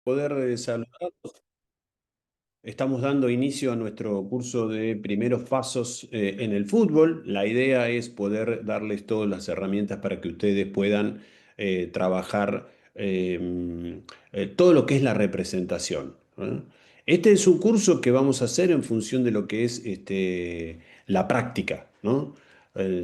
Poder saludar. Estamos dando inicio a nuestro curso de primeros pasos en el fútbol. La idea es poder darles todas las herramientas para que ustedes puedan trabajar todo lo que es la representación, ¿eh? Este es un curso que vamos a hacer en función de lo que es la práctica, ¿no?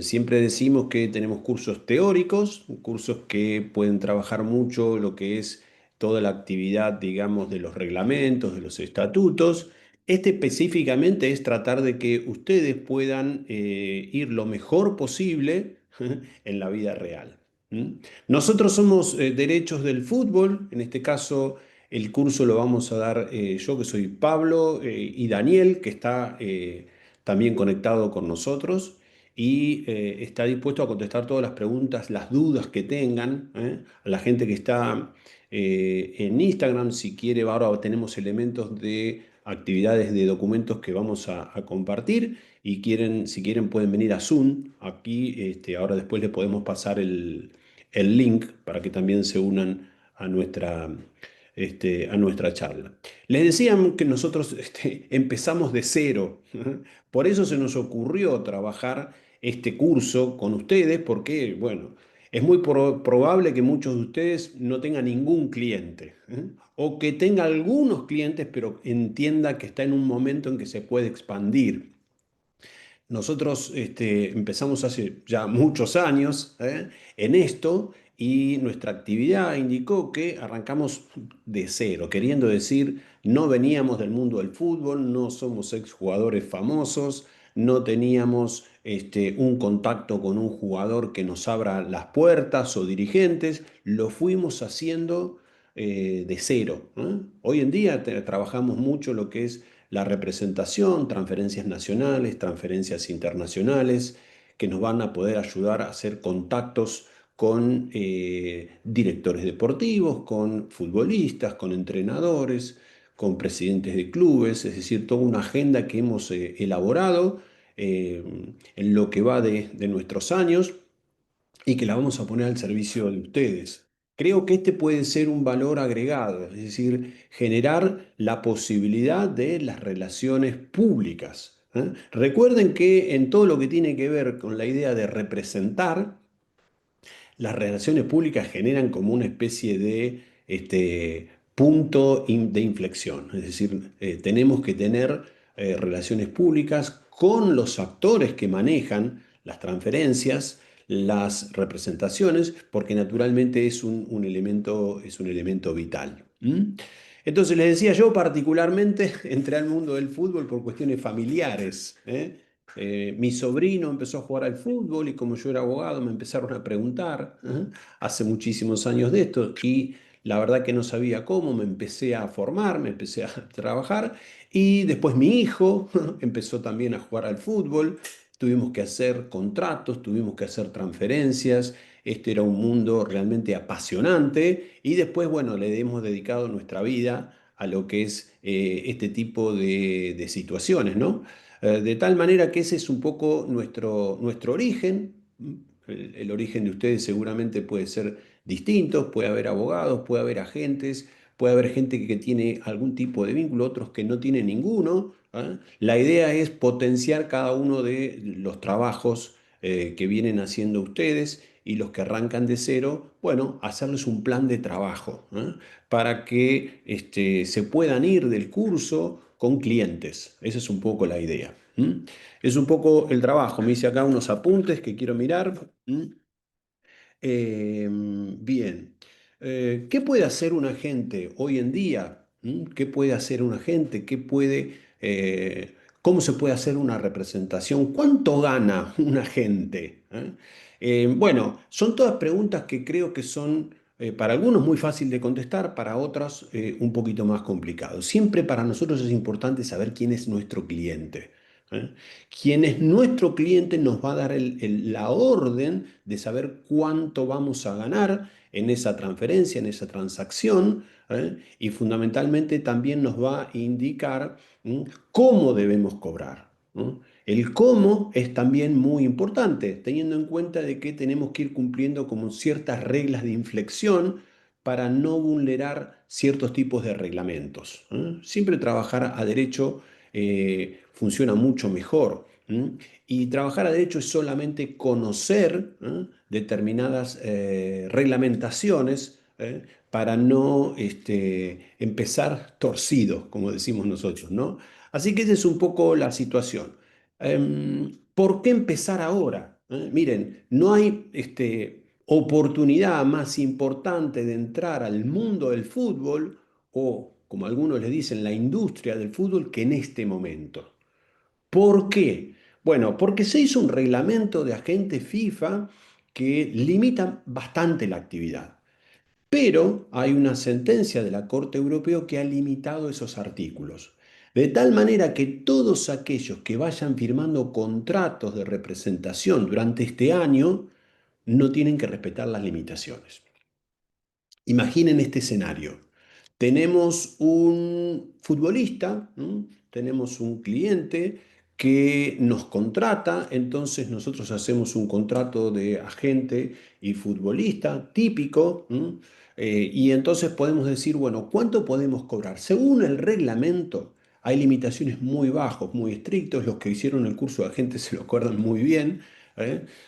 Siempre decimos que tenemos cursos teóricos, cursos que pueden trabajar mucho lo que es toda la actividad, digamos, de los reglamentos, de los estatutos. Este específicamente es tratar de que ustedes puedan ir lo mejor posible en la vida real. ¿Mm? Nosotros somos derechos del fútbol, en este caso el curso lo vamos a dar yo, que soy Pablo, y Daniel, que está también conectado con nosotros y está dispuesto a contestar todas las preguntas, las dudas que tengan, ¿eh? A la gente que está en Instagram, si quiere, ahora tenemos elementos de actividades de documentos que vamos a compartir y si quieren pueden venir a Zoom. Aquí, ahora después les podemos pasar el link para que también se unan a nuestra charla. Les decían que nosotros empezamos de cero. Por eso se nos ocurrió trabajar este curso con ustedes, porque, bueno, es muy probable que muchos de ustedes no tengan ningún cliente, ¿eh? O que tenga algunos clientes, pero entienda que está en un momento en que se puede expandir. Nosotros empezamos hace ya muchos años en esto y nuestra actividad indicó que arrancamos de cero, queriendo decir, no veníamos del mundo del fútbol, no somos exjugadores famosos, no teníamos un contacto con un jugador que nos abra las puertas o dirigentes, lo fuimos haciendo de cero, ¿eh? Hoy en día trabajamos mucho lo que es la representación, transferencias nacionales, transferencias internacionales, que nos van a poder ayudar a hacer contactos con directores deportivos, con futbolistas, con entrenadores, con presidentes de clubes, es decir, toda una agenda que hemos elaborado eh, en lo que va de nuestros años y que la vamos a poner al servicio de ustedes. Creo que este puede ser un valor agregado, es decir, generar la posibilidad de las relaciones públicas, ¿eh? Recuerden que en todo lo que tiene que ver con la idea de representar, las relaciones públicas generan como una especie de punto de inflexión. Es decir, tenemos que tener relaciones públicas con los actores que manejan las transferencias, las representaciones, porque naturalmente es un elemento vital. ¿Mm? Entonces les decía, yo particularmente entré al mundo del fútbol por cuestiones familiares, ¿eh? Mi sobrino empezó a jugar al fútbol y como yo era abogado me empezaron a preguntar, ¿eh? Hace muchísimos años de esto y la verdad que no sabía cómo, me empecé a formar, me empecé a trabajar y después mi hijo empezó también a jugar al fútbol, tuvimos que hacer contratos, tuvimos que hacer transferencias, este era un mundo realmente apasionante y después, bueno, le hemos dedicado nuestra vida a lo que es este tipo de situaciones, ¿no? De tal manera que ese es un poco nuestro origen. El origen de ustedes seguramente puede ser distinto, puede haber abogados, puede haber agentes, puede haber gente que tiene algún tipo de vínculo, otros que no tienen ninguno, ¿ah? La idea es potenciar cada uno de los trabajos que vienen haciendo ustedes y los que arrancan de cero, bueno, hacerles un plan de trabajo, ¿eh? Para que se puedan ir del curso con clientes. Esa es un poco la idea. ¿Mm? Es un poco el trabajo. Me hice acá unos apuntes que quiero mirar. ¿Mm? Bien. ¿Qué puede hacer un agente hoy en día? ¿Mm? ¿Qué puede hacer un agente? ¿Cómo se puede hacer una representación? ¿Cuánto gana un agente? Bueno, son todas preguntas que creo que son para algunos muy fácil de contestar, para otros un poquito más complicado. Siempre para nosotros es importante saber quién es nuestro cliente. ¿Eh? Quien es nuestro cliente nos va a dar la orden de saber cuánto vamos a ganar en esa transferencia, en esa transacción, ¿eh? Y fundamentalmente también nos va a indicar cómo debemos cobrar, ¿no? El cómo es también muy importante, teniendo en cuenta de que tenemos que ir cumpliendo como ciertas reglas de inflexión para no vulnerar ciertos tipos de reglamentos. Siempre trabajar a derecho funciona mucho mejor. Y trabajar a derecho es solamente conocer determinadas reglamentaciones para no empezar torcido, como decimos nosotros, ¿no? Así que esa es un poco la situación. ¿Por qué empezar ahora? Miren, no hay oportunidad más importante de entrar al mundo del fútbol o, como algunos le dicen, la industria del fútbol que en este momento. ¿Por qué? Bueno, porque se hizo un reglamento de agente FIFA que limita bastante la actividad. Pero hay una sentencia de la Corte Europea que ha limitado esos artículos. De tal manera que todos aquellos que vayan firmando contratos de representación durante este año no tienen que respetar las limitaciones. Imaginen este escenario. Tenemos un futbolista, tenemos un cliente que nos contrata, entonces nosotros hacemos un contrato de agente y futbolista típico, y entonces podemos decir, bueno, ¿cuánto podemos cobrar? Según el reglamento, hay limitaciones muy bajos, muy estrictos, los que hicieron el curso de agente se lo acuerdan muy bien,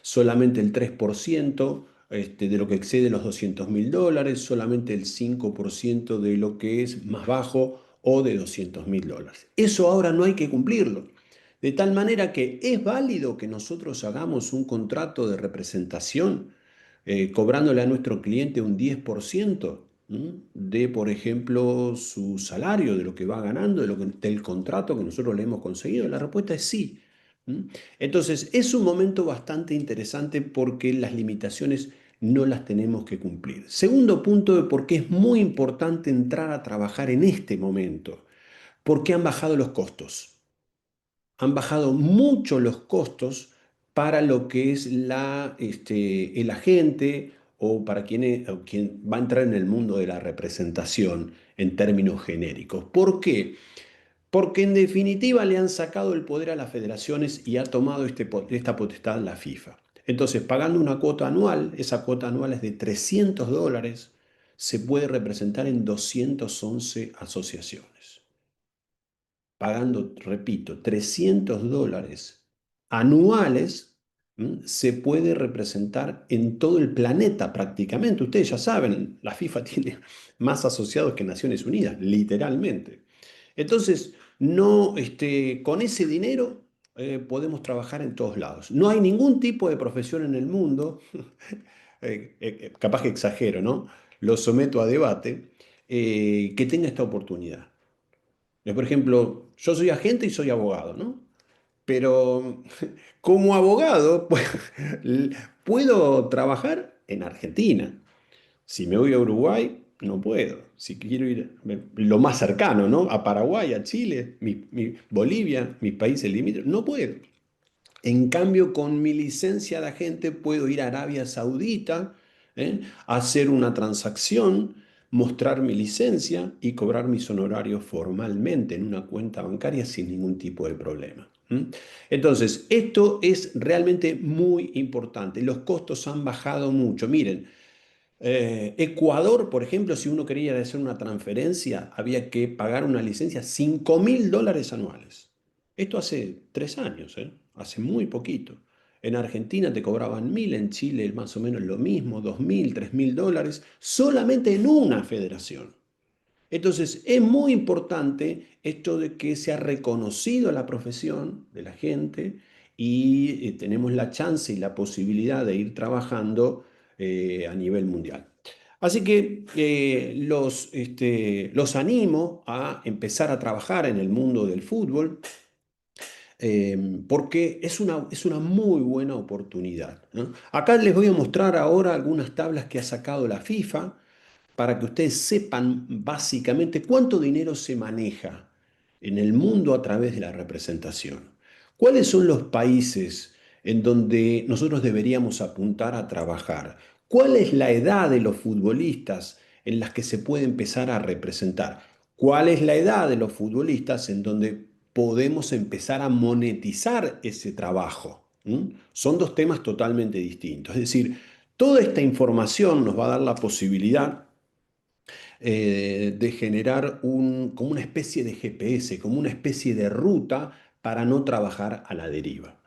solamente el 3% de lo que excede los $200.000, solamente el 5% de lo que es más bajo o de $200.000. Eso ahora no hay que cumplirlo. De tal manera que es válido que nosotros hagamos un contrato de representación cobrándole a nuestro cliente un 10% de, por ejemplo, su salario, de lo que va ganando, del contrato que nosotros le hemos conseguido. La respuesta es sí. Entonces, es un momento bastante interesante porque las limitaciones no las tenemos que cumplir. Segundo punto de por qué es muy importante entrar a trabajar en este momento, porque han bajado los costos. Han bajado mucho los costos para lo que es el agente o para o quien va a entrar en el mundo de la representación en términos genéricos. ¿Por qué? Porque en definitiva le han sacado el poder a las federaciones y ha tomado esta potestad la FIFA. Entonces, pagando una cuota anual, esa cuota anual es de $300, se puede representar en 211 asociaciones. Pagando, repito, $300 anuales, se puede representar en todo el planeta prácticamente. Ustedes ya saben, la FIFA tiene más asociados que Naciones Unidas, literalmente. Entonces, no, con ese dinero podemos trabajar en todos lados. No hay ningún tipo de profesión en el mundo, capaz que exagero, ¿no? Lo someto a debate, que tenga esta oportunidad. Por ejemplo, yo soy agente y soy abogado, ¿no? Pero como abogado, pues, puedo trabajar en Argentina. Si me voy a Uruguay, no puedo. Si quiero ir lo más cercano, ¿no? A Paraguay, a Chile, Bolivia, mis países limítrofes, no puedo. En cambio, con mi licencia de agente puedo ir a Arabia Saudita, hacer una transacción, mostrar mi licencia y cobrar mis honorarios formalmente en una cuenta bancaria sin ningún tipo de problema. Entonces, esto es realmente muy importante. Los costos han bajado mucho. Miren, Ecuador, por ejemplo, si uno quería hacer una transferencia, había que pagar una licencia $5.000 anuales. Esto hace 3 años, hace muy poquito. En Argentina te cobraban 1.000, en Chile más o menos lo mismo, 2.000, $3.000, solamente en una federación. Entonces, es muy importante esto de que se ha reconocido la profesión de la gente y tenemos la chance y la posibilidad de ir trabajando a nivel mundial. Así que los animo a empezar a trabajar en el mundo del fútbol porque es una muy buena oportunidad, ¿no? Acá les voy a mostrar ahora algunas tablas que ha sacado la FIFA para que ustedes sepan básicamente cuánto dinero se maneja en el mundo a través de la representación. ¿Cuáles son los países en donde nosotros deberíamos apuntar a trabajar? ¿Cuál es la edad de los futbolistas en las que se puede empezar a representar? ¿Cuál es la edad de los futbolistas en donde podemos empezar a monetizar ese trabajo? Son dos temas totalmente distintos. Es decir, toda esta información nos va a dar la posibilidad de generar como una especie de GPS, como una especie de ruta para no trabajar a la deriva.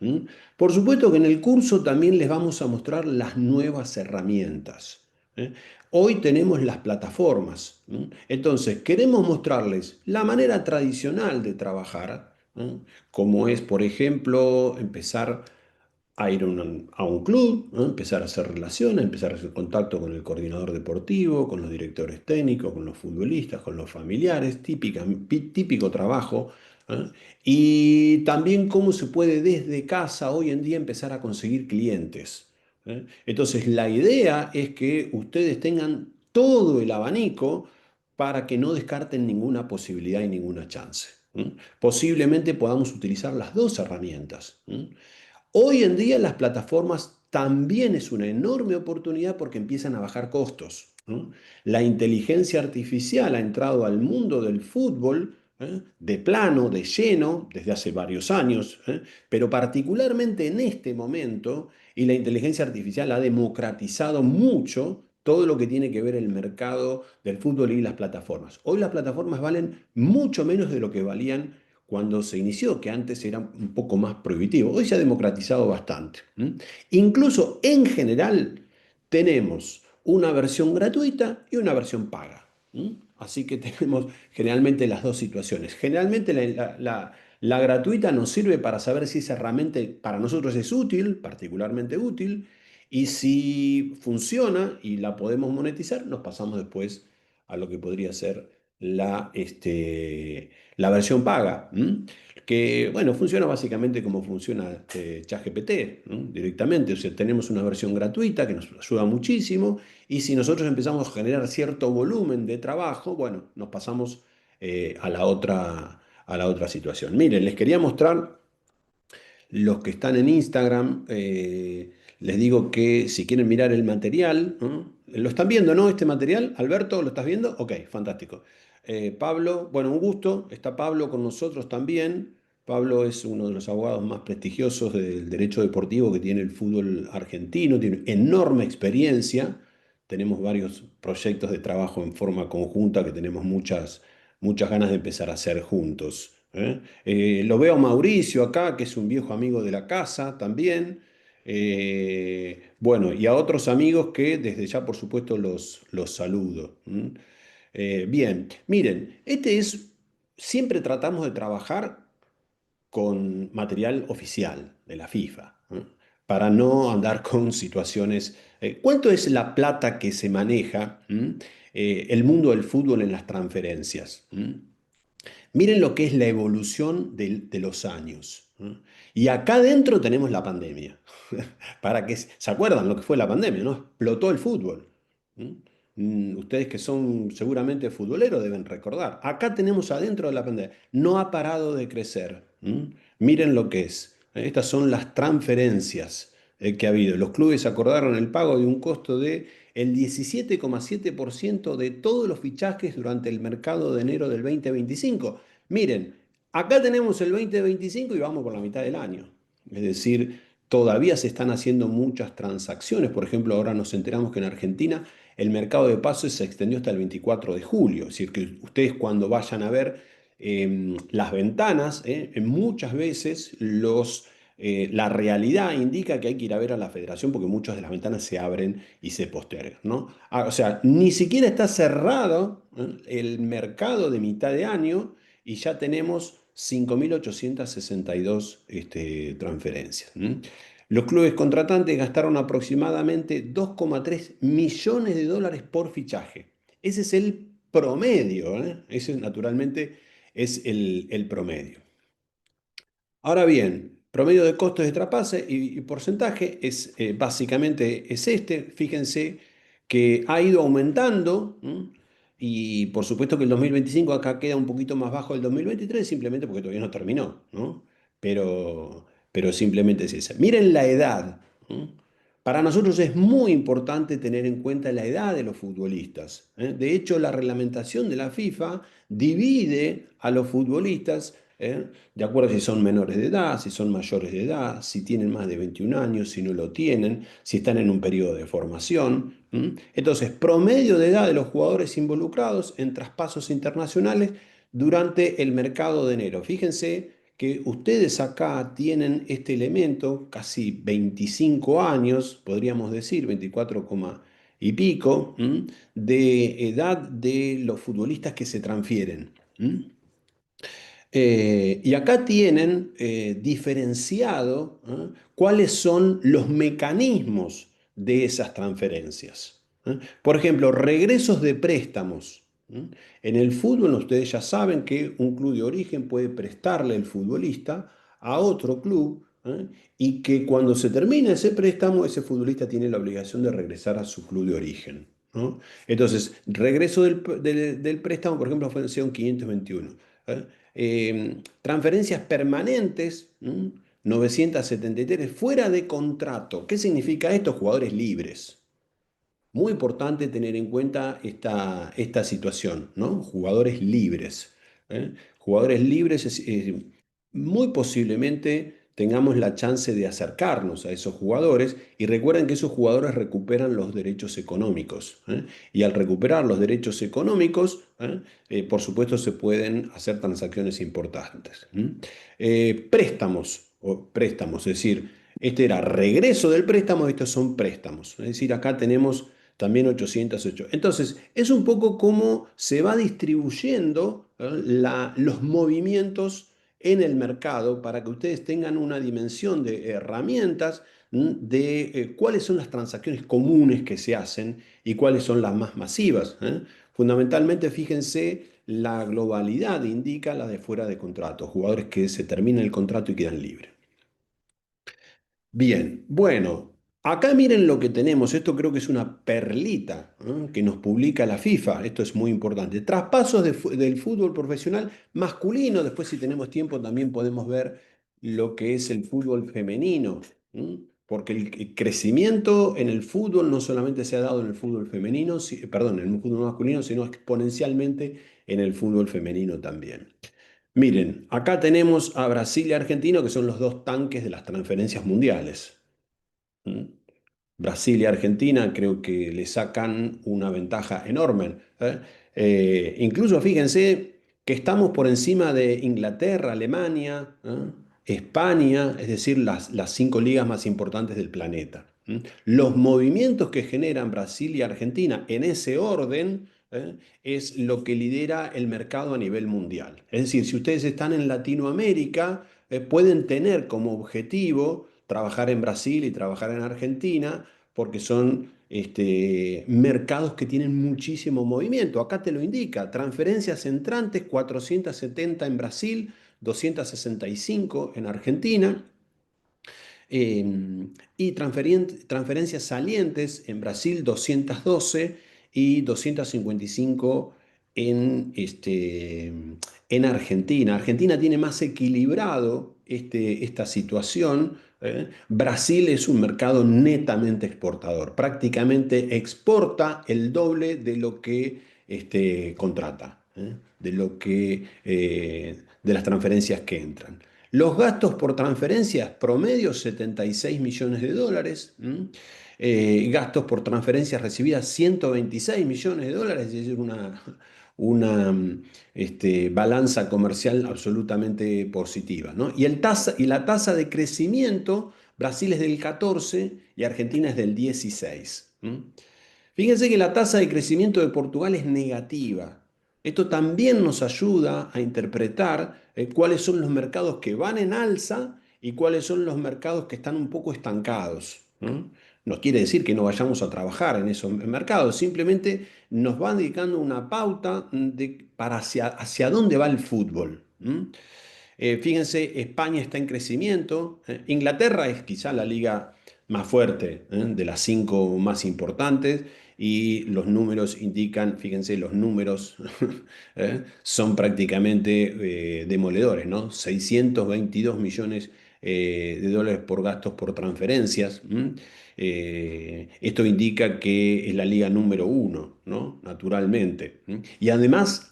Por supuesto que en el curso también les vamos a mostrar las nuevas herramientas. ¿eh? Hoy tenemos las plataformas. Entonces, queremos mostrarles la manera tradicional de trabajar, como es, por ejemplo, empezar a ir a un club, ¿no? Empezar a hacer relaciones, empezar a hacer contacto con el coordinador deportivo, con los directores técnicos, con los futbolistas, con los familiares, típico trabajo. ¿eh? Y también cómo se puede desde casa hoy en día empezar a conseguir clientes. Entonces, la idea es que ustedes tengan todo el abanico para que no descarten ninguna posibilidad y ninguna chance. Posiblemente podamos utilizar las dos herramientas. Hoy en día las plataformas también es una enorme oportunidad porque empiezan a bajar costos, ¿no? La inteligencia artificial ha entrado al mundo del fútbol, de plano, de lleno, desde hace varios años, pero particularmente en este momento, y la inteligencia artificial ha democratizado mucho todo lo que tiene que ver el mercado del fútbol y las plataformas. Hoy las plataformas valen mucho menos de lo que valían cuando se inició, que antes era un poco más prohibitivo. Hoy se ha democratizado bastante. Incluso en general tenemos una versión gratuita y una versión paga. Así que tenemos generalmente las dos situaciones. Generalmente la gratuita nos sirve para saber si esa herramienta para nosotros es útil, particularmente útil, y si funciona y la podemos monetizar, nos pasamos después a lo que podría ser la versión paga, que, bueno, funciona básicamente como funciona ChatGPT, directamente. O sea, tenemos una versión gratuita que nos ayuda muchísimo y si nosotros empezamos a generar cierto volumen de trabajo, bueno, nos pasamos a la otra situación. Miren, les quería mostrar los que están en Instagram, les digo que si quieren mirar el material, ¿no? ¿Lo están viendo, no? Este material, Alberto, ¿lo estás viendo? Ok, fantástico. Pablo, bueno, un gusto. Está Pablo con nosotros también. Pablo es uno de los abogados más prestigiosos del derecho deportivo que tiene el fútbol argentino, tiene enorme experiencia. Tenemos varios proyectos de trabajo en forma conjunta que tenemos muchas ganas de empezar a hacer juntos. Lo veo a Mauricio acá, que es un viejo amigo de la casa también. Bueno, y a otros amigos que desde ya, por supuesto, los saludo. Bien, miren, siempre tratamos de trabajar con material oficial de la FIFA, para no andar con situaciones. ¿Cuánto es la plata que se maneja, el mundo del fútbol en las transferencias? Miren lo que es la evolución de los años. Y acá adentro tenemos la pandemia. ¿Se acuerdan lo que fue la pandemia, no? Explotó el fútbol. Ustedes que son seguramente futboleros deben recordar. Acá tenemos adentro de la pandemia. No ha parado de crecer. Miren lo que es. Estas son las transferencias que ha habido. Los clubes acordaron el pago de un costo de el 17,7% de todos los fichajes durante el mercado de enero del 2025. Miren, acá tenemos el 2025 y vamos por la mitad del año. Es decir, todavía se están haciendo muchas transacciones. Por ejemplo, ahora nos enteramos que en Argentina el mercado de pases se extendió hasta el 24 de julio. Es decir, que ustedes cuando vayan a ver las ventanas, muchas veces la realidad indica que hay que ir a ver a la federación porque muchas de las ventanas se abren y se postergan, ¿no? O sea, ni siquiera está cerrado el mercado de mitad de año y ya tenemos 5.862 transferencias. Los clubes contratantes gastaron aproximadamente 2,3 millones de dólares por fichaje. Ese es el promedio, ese naturalmente es el promedio. Ahora bien, promedio de costos de traspase y porcentaje básicamente es este. Fíjense que ha ido aumentando, y por supuesto que el 2025 acá queda un poquito más bajo del 2023 simplemente porque todavía no terminó, ¿no? Pero simplemente es esa. Miren la edad. Para nosotros es muy importante tener en cuenta la edad de los futbolistas. De hecho, la reglamentación de la FIFA divide a los futbolistas De acuerdo si son menores de edad, si son mayores de edad, si tienen más de 21 años, si no lo tienen, si están en un periodo de formación. Entonces, promedio de edad de los jugadores involucrados en traspasos internacionales durante el mercado de enero. Fíjense que ustedes acá tienen este elemento, casi 25 años, podríamos decir, 24 y pico, de edad de los futbolistas que se transfieren. Y acá tienen diferenciado cuáles son los mecanismos de esas transferencias. Por ejemplo, regresos de préstamos. En el fútbol ustedes ya saben que un club de origen puede prestarle el futbolista a otro club, y que cuando se termina ese préstamo, ese futbolista tiene la obligación de regresar a su club de origen, ¿no? Entonces, regreso del préstamo, por ejemplo, fue en 521. ¿eh? Transferencias permanentes, 973, fuera de contrato. ¿Qué significa esto? Jugadores libres. Muy importante tener en cuenta esta situación, ¿no? Jugadores libres. Jugadores libres, muy posiblemente tengamos la chance de acercarnos a esos jugadores, y recuerden que esos jugadores recuperan los derechos económicos. Y al recuperar los derechos económicos, por supuesto se pueden hacer transacciones importantes. Préstamos, es decir, este era regreso del préstamo, estos son préstamos. Es decir, acá tenemos también 808. Entonces, es un poco cómo se va distribuyendo los movimientos en el mercado para que ustedes tengan una dimensión de herramientas de cuáles son las transacciones comunes que se hacen y cuáles son las más masivas. Fundamentalmente, fíjense, la globalidad indica la de fuera de contrato, jugadores que se termina el contrato y quedan libres. Bien, bueno, acá miren lo que tenemos. Esto creo que es una perlita, que nos publica la FIFA. Esto es muy importante. Traspasos del fútbol profesional masculino. Después, si tenemos tiempo, también podemos ver lo que es el fútbol femenino. Porque el crecimiento en el fútbol no solamente se ha dado en el fútbol femenino, perdón, en el fútbol masculino, sino exponencialmente en el fútbol femenino también. Miren, acá tenemos a Brasil y Argentina, que son los dos tanques de las transferencias mundiales. ¿Mm? Brasil y Argentina creo que le sacan una ventaja enorme. Incluso fíjense que estamos por encima de Inglaterra, Alemania, España, es decir, las cinco ligas más importantes del planeta. Los movimientos que generan Brasil y Argentina en ese orden, es lo que lidera el mercado a nivel mundial. Es decir, si ustedes están en Latinoamérica, pueden tener como objetivo trabajar en Brasil y trabajar en Argentina, porque son mercados que tienen muchísimo movimiento. Acá te lo indica: transferencias entrantes 470 en Brasil, 265 en Argentina. Y transferencias salientes en Brasil 212 y 255 en Argentina. Argentina tiene más equilibrado esta situación. Brasil es un mercado netamente exportador, prácticamente exporta el doble de lo que contrata, de las transferencias que entran. Los gastos por transferencias promedio 76 millones de dólares. Gastos por transferencias recibidas 126 millones de dólares, es decir, una balanza comercial absolutamente positiva, ¿no? Y la tasa de crecimiento, Brasil es del 14 y Argentina es del 16. Fíjense que la tasa de crecimiento de Portugal es negativa. Esto también nos ayuda a interpretar cuáles son los mercados que van en alza y cuáles son los mercados que están un poco estancados. No quiere decir que no vayamos a trabajar en esos mercados, simplemente nos va indicando una pauta para hacia dónde va el fútbol. Fíjense, España está en crecimiento. Inglaterra es quizá la liga más fuerte, de las cinco más importantes, y los números indican, fíjense, los números son prácticamente demoledores, ¿no? 622 millones de dólares por gastos por transferencias. Esto indica que es la liga número uno, ¿no? Naturalmente. Y además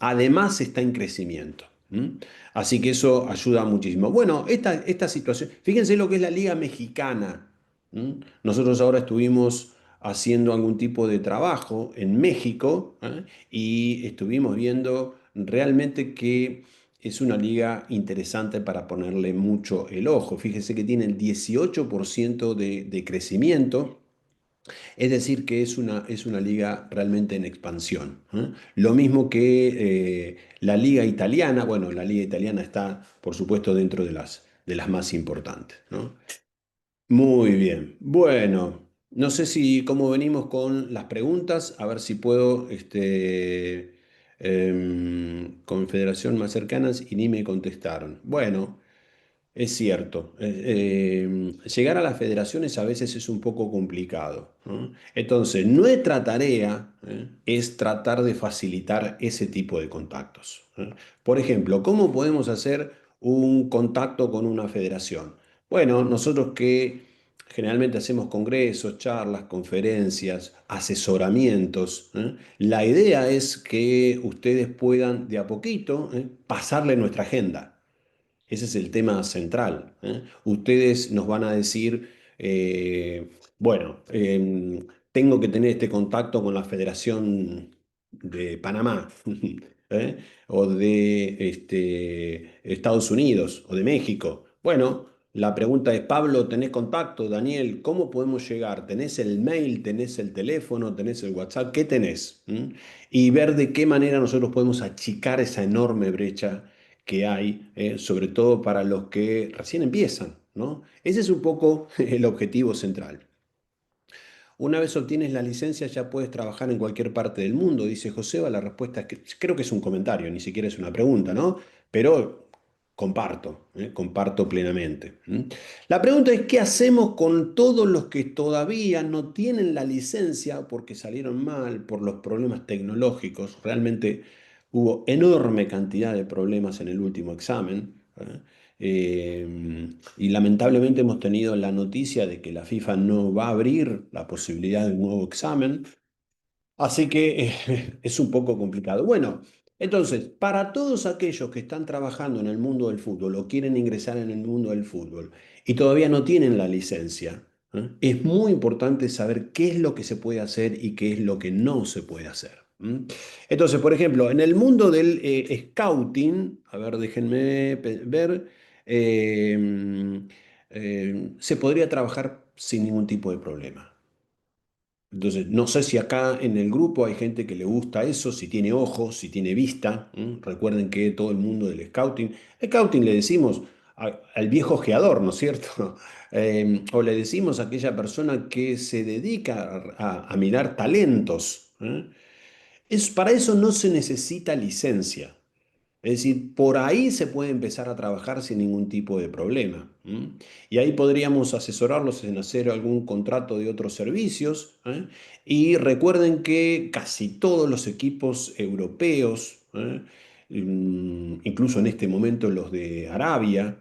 está en crecimiento. ¿m? Así que eso ayuda muchísimo. Bueno, esta situación, fíjense lo que es la Liga Mexicana. ¿M? Nosotros ahora estuvimos haciendo algún tipo de trabajo en México, ¿eh? Y estuvimos viendo realmente que es una liga interesante para ponerle mucho el ojo. Fíjense que tiene el 18% de crecimiento. Es decir, que es una liga realmente en expansión. ¿Eh? Lo mismo que la liga italiana. Bueno, la liga italiana está, por supuesto, dentro de las más importantes, ¿no? Muy bien. Bueno, no sé si cómo venimos con las preguntas, a ver si puedo, confederación más cercanas y ni me contestaron. Bueno. Es cierto. Llegar a las federaciones a veces es un poco complicado, ¿no? Entonces, nuestra tarea, es tratar de facilitar ese tipo de contactos, ¿eh? Por ejemplo, ¿cómo podemos hacer un contacto con una federación? Bueno, nosotros que generalmente hacemos congresos, charlas, conferencias, asesoramientos, la idea es que ustedes puedan de a poquito, pasarle nuestra agenda. Ese es el tema central, ¿eh? Ustedes nos van a decir, bueno, tengo que tener este contacto con la Federación de Panamá, ¿eh? O de Estados Unidos o de México. Bueno, la pregunta es, Pablo, ¿tenés contacto? Daniel, ¿cómo podemos llegar? ¿Tenés el mail? ¿Tenés el teléfono? ¿Tenés el WhatsApp? ¿Qué tenés? Y ver de qué manera nosotros podemos achicar esa enorme brecha que hay, sobre todo para los que recién empiezan, ¿no? Ese es un poco el objetivo central. Una vez obtienes la licencia ya puedes trabajar en cualquier parte del mundo, dice Joseba. La respuesta es que creo que es un comentario, ni siquiera es una pregunta, ¿no? Pero comparto plenamente. ¿M? La pregunta es, ¿qué hacemos con todos los que todavía no tienen la licencia porque salieron mal, por los problemas tecnológicos? Realmente hubo enorme cantidad de problemas en el último examen. Y lamentablemente hemos tenido la noticia de que la FIFA no va a abrir la posibilidad de un nuevo examen, así que es un poco complicado. Bueno, entonces, para todos aquellos que están trabajando en el mundo del fútbol o quieren ingresar en el mundo del fútbol y todavía no tienen la licencia, es muy importante saber qué es lo que se puede hacer y qué es lo que no se puede hacer. Entonces, por ejemplo, en el mundo del scouting, a ver, déjenme ver, se podría trabajar sin ningún tipo de problema. Entonces, no sé si acá en el grupo hay gente que le gusta eso, si tiene ojos, si tiene vista. Recuerden que todo el mundo del scouting le decimos al viejo ojeador, ¿no es cierto? O le decimos a aquella persona que se dedica a mirar talentos, ¿eh? Para eso no se necesita licencia. Es decir, por ahí se puede empezar a trabajar sin ningún tipo de problema. Y ahí podríamos asesorarlos en hacer algún contrato de otros servicios. Y recuerden que casi todos los equipos europeos, incluso en este momento los de Arabia,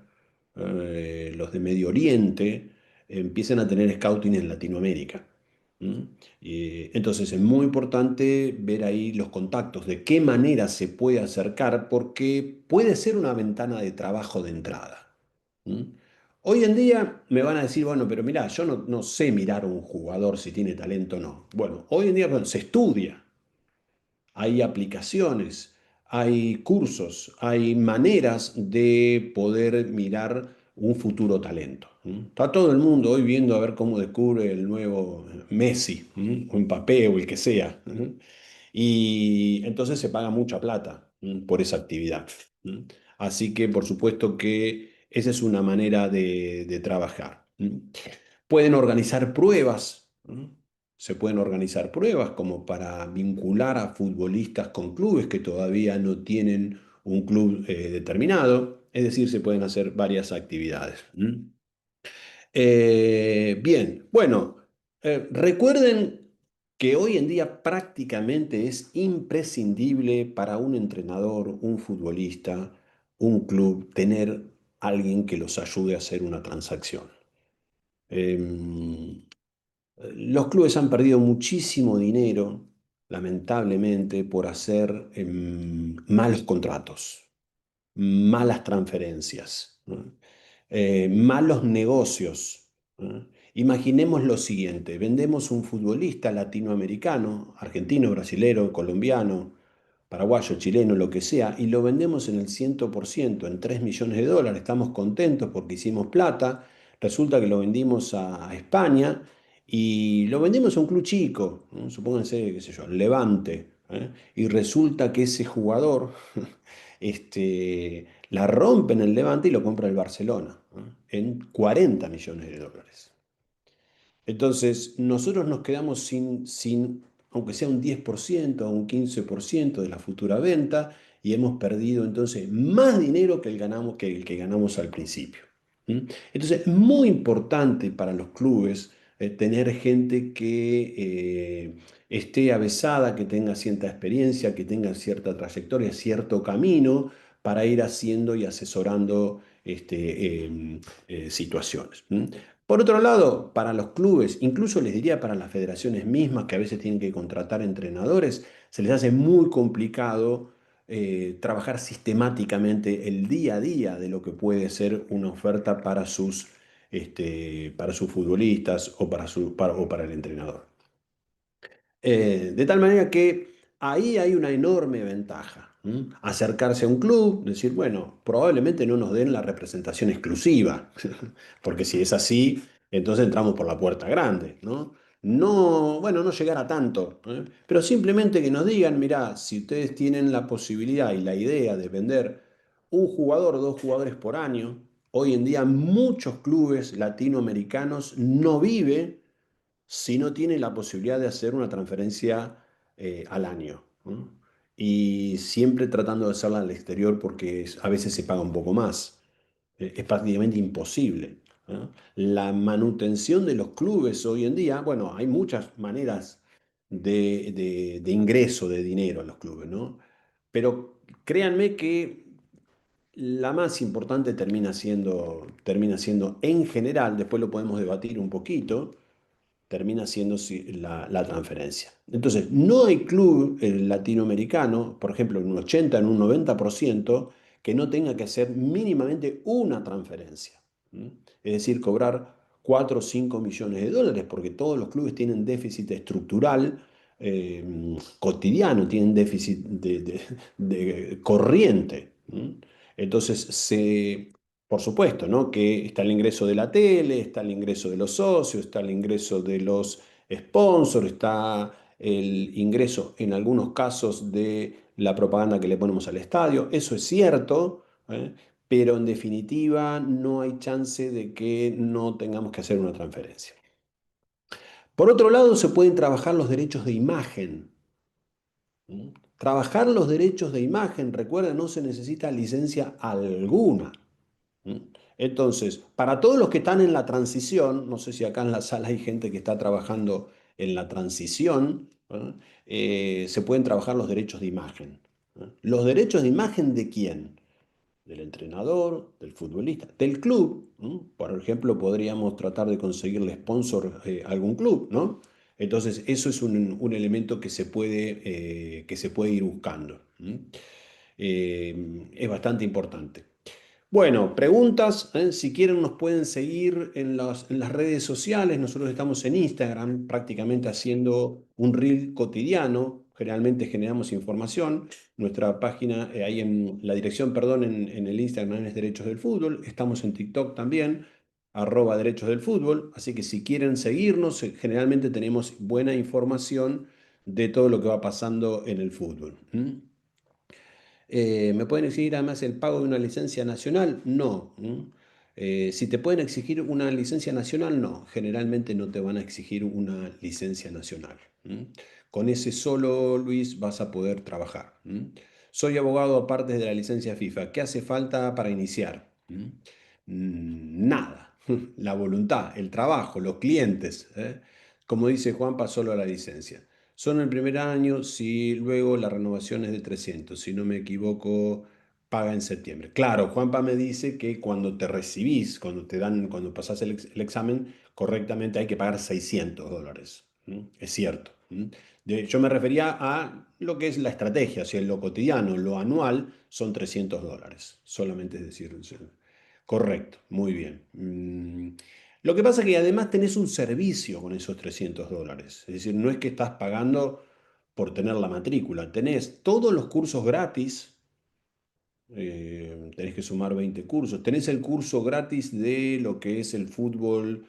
los de Medio Oriente, empiezan a tener scouting en Latinoamérica. ¿Mm? Entonces es muy importante ver ahí los contactos, de qué manera se puede acercar, porque puede ser una ventana de trabajo de entrada. ¿Mm? Hoy en día me van a decir, bueno, pero mirá, yo no sé mirar a un jugador si tiene talento o no. Bueno, hoy en día bueno, se estudia, hay aplicaciones, hay cursos, hay maneras de poder mirar un futuro talento. Está todo el mundo hoy viendo a ver cómo descubre el nuevo Messi, o Mbappé o el que sea. Y entonces se paga mucha plata, por esa actividad. Así que por supuesto que esa es una manera de trabajar. Pueden organizar pruebas. Se pueden organizar pruebas como para vincular a futbolistas con clubes que todavía no tienen un club determinado. Es decir, se pueden hacer varias actividades. Bien, bueno, recuerden que hoy en día prácticamente es imprescindible para un entrenador, un futbolista, un club, tener alguien que los ayude a hacer una transacción. Em, los clubes han perdido muchísimo dinero, lamentablemente, por hacer malos contratos. malas transferencias, ¿no? Malos negocios, ¿no? Imaginemos lo siguiente, vendemos un futbolista latinoamericano, argentino, brasilero, colombiano, paraguayo, chileno, lo que sea, y lo vendemos en el 100%, en 3 millones de dólares. Estamos contentos porque hicimos plata. Resulta que lo vendimos a España y lo vendimos a un club chico, ¿no? Supónganse, qué sé yo, Levante, ¿eh? Y resulta que ese jugador la rompe en el Levante y lo compra el Barcelona, ¿no? En 40 millones de dólares. Entonces, nosotros nos quedamos sin, aunque sea un 10% o un 15% de la futura venta, y hemos perdido entonces más dinero que el que ganamos al principio. ¿Mm? Entonces, es muy importante para los clubes tener gente que esté avesada, que tenga cierta experiencia, que tenga cierta trayectoria, cierto camino para ir haciendo y asesorando situaciones. ¿Mm? Por otro lado, para los clubes, incluso les diría para las federaciones mismas que a veces tienen que contratar entrenadores, se les hace muy complicado trabajar sistemáticamente el día a día de lo que puede ser una oferta para sus futbolistas o o para el entrenador. De tal manera que ahí hay una enorme ventaja. ¿M? Acercarse a un club, decir, bueno, probablemente no nos den la representación exclusiva, porque si es así, entonces entramos por la puerta grande, ¿no? No, bueno, no llegar a tanto, ¿eh? Pero simplemente que nos digan, mirá, si ustedes tienen la posibilidad y la idea de vender un jugador o dos jugadores por año, hoy en día muchos clubes latinoamericanos no viven si no tiene la posibilidad de hacer una transferencia al año, ¿no? Y siempre tratando de hacerla al exterior porque a veces se paga un poco más. Es prácticamente imposible, ¿no? La manutención de los clubes hoy en día, bueno, hay muchas maneras de ingreso de dinero a los clubes, ¿no? Pero créanme que la más importante termina siendo en general, después lo podemos debatir un poquito, termina siendo la transferencia. Entonces, no hay club latinoamericano, por ejemplo, en un 80, en un 90%, que no tenga que hacer mínimamente una transferencia. ¿Mm? Es decir, cobrar 4 o 5 millones de dólares, porque todos los clubes tienen déficit estructural cotidiano, tienen déficit de corriente. ¿Mm? Entonces, por supuesto, ¿no? Que está el ingreso de la tele, está el ingreso de los socios, está el ingreso de los sponsors, está el ingreso en algunos casos de la propaganda que le ponemos al estadio. Eso es cierto, ¿eh? Pero en definitiva no hay chance de que no tengamos que hacer una transferencia. Por otro lado, se pueden trabajar los derechos de imagen. ¿Mm? Trabajar los derechos de imagen, recuerda, no se necesita licencia alguna. ¿Mm? Entonces, para todos los que están en la transición, no sé si acá en la sala hay gente que está trabajando en la transición, ¿eh? Se pueden trabajar los derechos de imagen. ¿Eh? ¿Los derechos de imagen de quién? Del entrenador, del futbolista, del club. ¿No? Por ejemplo, podríamos tratar de conseguirle sponsor a algún club, ¿no? Entonces, eso es un elemento que se puede ir buscando. Es bastante importante. Bueno, preguntas, ¿eh? Si quieren nos pueden seguir en las redes sociales. Nosotros estamos en Instagram prácticamente haciendo un reel cotidiano. Generalmente generamos información. Nuestra página, ahí en la dirección, perdón, en el Instagram es Derechos del Fútbol. Estamos en TikTok también, @Derechos del Fútbol. Así que si quieren seguirnos, generalmente tenemos buena información de todo lo que va pasando en el fútbol. ¿Me pueden exigir además el pago de una licencia nacional? No. Si te pueden exigir una licencia nacional, no. Generalmente no te van a exigir una licencia nacional. Con ese solo, Luis, vas a poder trabajar. Soy abogado aparte de la licencia FIFA. ¿Qué hace falta para iniciar? Nada. La voluntad, el trabajo, los clientes. Como dice Juanpa, solo la licencia. Son el primer año, si luego la renovación es de 300, si no me equivoco, paga en septiembre. Claro, Juanpa me dice que cuando te recibís, cuando pasás el examen, correctamente hay que pagar $600. Es cierto. Yo me refería a lo que es la estrategia, o sea, lo cotidiano, lo anual son $300, solamente es decir, correcto, muy bien. Lo que pasa es que además tenés un servicio con esos $300, es decir, no es que estás pagando por tener la matrícula, tenés todos los cursos gratis. Tenés que sumar 20 cursos. Tenés el curso gratis de lo que es el fútbol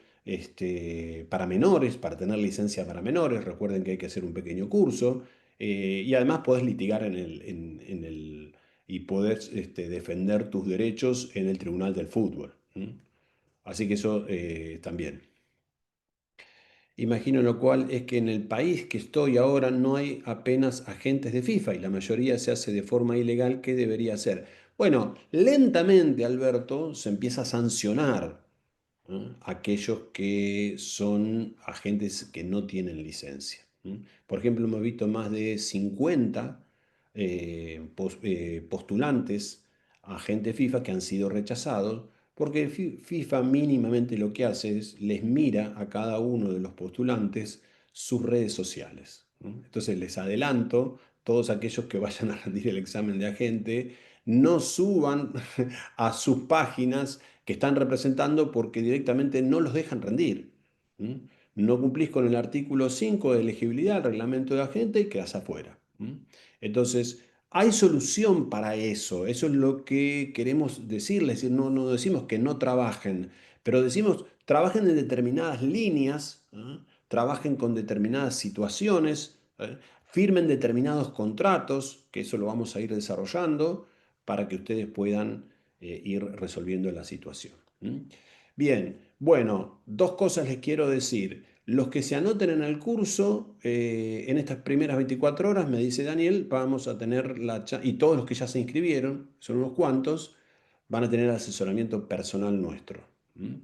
para menores, para tener licencia para menores. Recuerden que hay que hacer un pequeño curso. Y además podés litigar y podés defender tus derechos en el Tribunal del Fútbol. Así que eso también. Imagino lo cual es que en el país que estoy ahora no hay apenas agentes de FIFA y la mayoría se hace de forma ilegal. ¿Qué debería hacer? Bueno, lentamente, Alberto, se empieza a sancionar, ¿no? Aquellos que son agentes que no tienen licencia. Por ejemplo, hemos visto más de 50 postulantes a agentes FIFA que han sido rechazados porque FIFA mínimamente lo que hace es les mira a cada uno de los postulantes sus redes sociales. Entonces les adelanto, todos aquellos que vayan a rendir el examen de agente, no suban a sus páginas que están representando porque directamente no los dejan rendir. ¿Mm? No cumplís con el artículo 5 de elegibilidad del reglamento de agente y quedás afuera. Entonces, hay solución para eso. Eso es lo que queremos decirles. No, no decimos que no trabajen, pero decimos trabajen en determinadas líneas, trabajen con determinadas situaciones, firmen determinados contratos, que eso lo vamos a ir desarrollando para que ustedes puedan ir resolviendo la situación. Bien, bueno, dos cosas les quiero decir. Los que se anoten en el curso, en estas primeras 24 horas, me dice Daniel, vamos a tener y todos los que ya se inscribieron, son unos cuantos, van a tener asesoramiento personal nuestro. ¿Mm?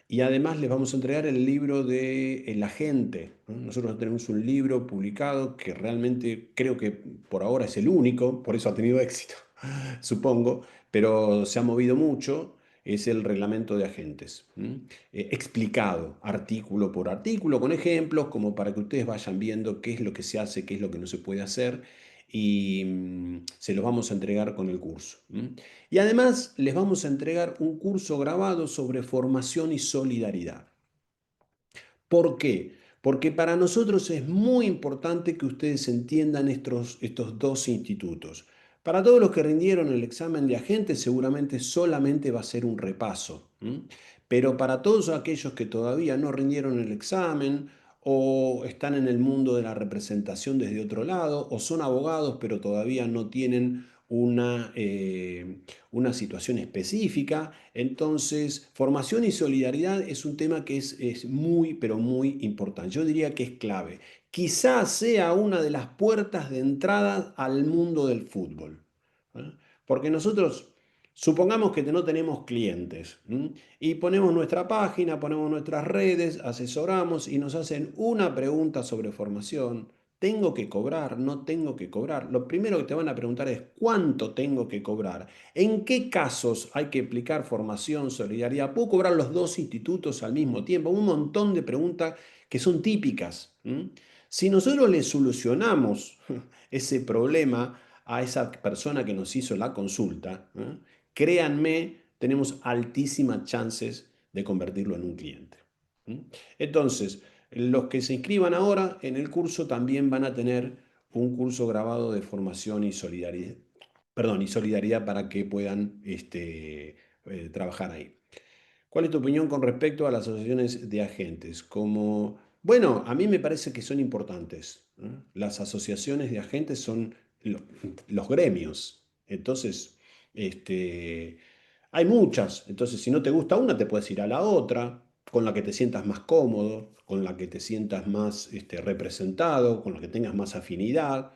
Y además les vamos a entregar el libro de El Agente, ¿no? Nosotros tenemos un libro publicado que realmente creo que por ahora es el único, por eso ha tenido éxito, supongo, pero se ha movido mucho. Es el reglamento de agentes, explicado artículo por artículo, con ejemplos, como para que ustedes vayan viendo qué es lo que se hace, qué es lo que no se puede hacer, y se los vamos a entregar con el curso. Y además les vamos a entregar un curso grabado sobre formación y solidaridad. ¿Por qué? Porque para nosotros es muy importante que ustedes entiendan estos dos institutos. Para todos los que rindieron el examen de agente, seguramente solamente va a ser un repaso. Pero para todos aquellos que todavía no rindieron el examen o están en el mundo de la representación desde otro lado o son abogados pero todavía no tienen una situación específica. Entonces, formación y solidaridad es un tema que es muy, pero muy importante. Yo diría que es clave. Quizás sea una de las puertas de entrada al mundo del fútbol. ¿Eh? Porque nosotros, supongamos que no tenemos clientes, y ponemos nuestra página, ponemos nuestras redes, asesoramos y nos hacen una pregunta sobre formación. ¿Tengo que cobrar? ¿No tengo que cobrar? Lo primero que te van a preguntar es ¿cuánto tengo que cobrar? ¿En qué casos hay que aplicar formación, solidaridad? ¿Puedo cobrar los dos institutos al mismo tiempo? Un montón de preguntas que son típicas. Si nosotros le solucionamos ese problema a esa persona que nos hizo la consulta, créanme, tenemos altísimas chances de convertirlo en un cliente. Entonces, los que se inscriban ahora en el curso también van a tener un curso grabado de formación y solidaridad, perdón, y solidaridad para que puedan trabajar ahí. ¿Cuál es tu opinión con respecto a las asociaciones de agentes? Bueno, a mí me parece que son importantes. Las asociaciones de agentes son los gremios. Entonces, este, hay muchas. Entonces, si no te gusta una, te puedes ir a la otra, con la que te sientas más cómodo, con la que te sientas más representado, con la que tengas más afinidad.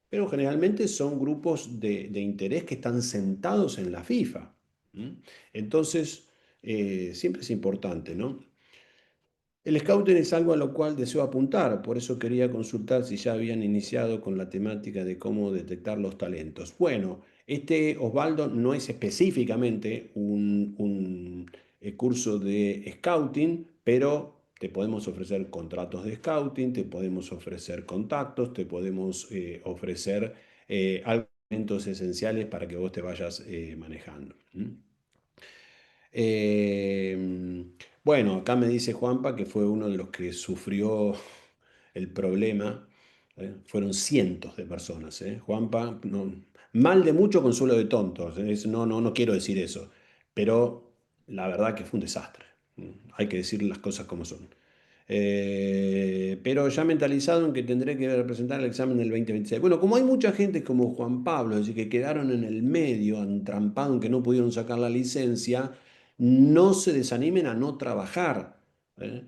Pero generalmente son grupos de interés que están sentados en la FIFA. Entonces, siempre es importante, ¿no? El scouting es algo a lo cual deseo apuntar, por eso quería consultar si ya habían iniciado con la temática de cómo detectar los talentos. Bueno, este Osvaldo no es específicamente un curso de scouting, pero Te podemos ofrecer contratos de scouting, te podemos ofrecer contactos, te podemos ofrecer elementos esenciales para que vos te vayas manejando. Bueno, acá me dice Juanpa que fue uno de los que sufrió el problema. Fueron cientos de personas. Juanpa, mal de mucho, consuelo de tontos. No quiero decir eso, pero la verdad que fue un desastre. Hay que decir las cosas como son. Pero ya mentalizado en que tendré que representar el examen del 2026. Bueno, como hay mucha gente como Juan Pablo, es decir, que quedaron en el medio, entrampados, en que no pudieron sacar la licencia, no se desanimen a no trabajar. ¿eh?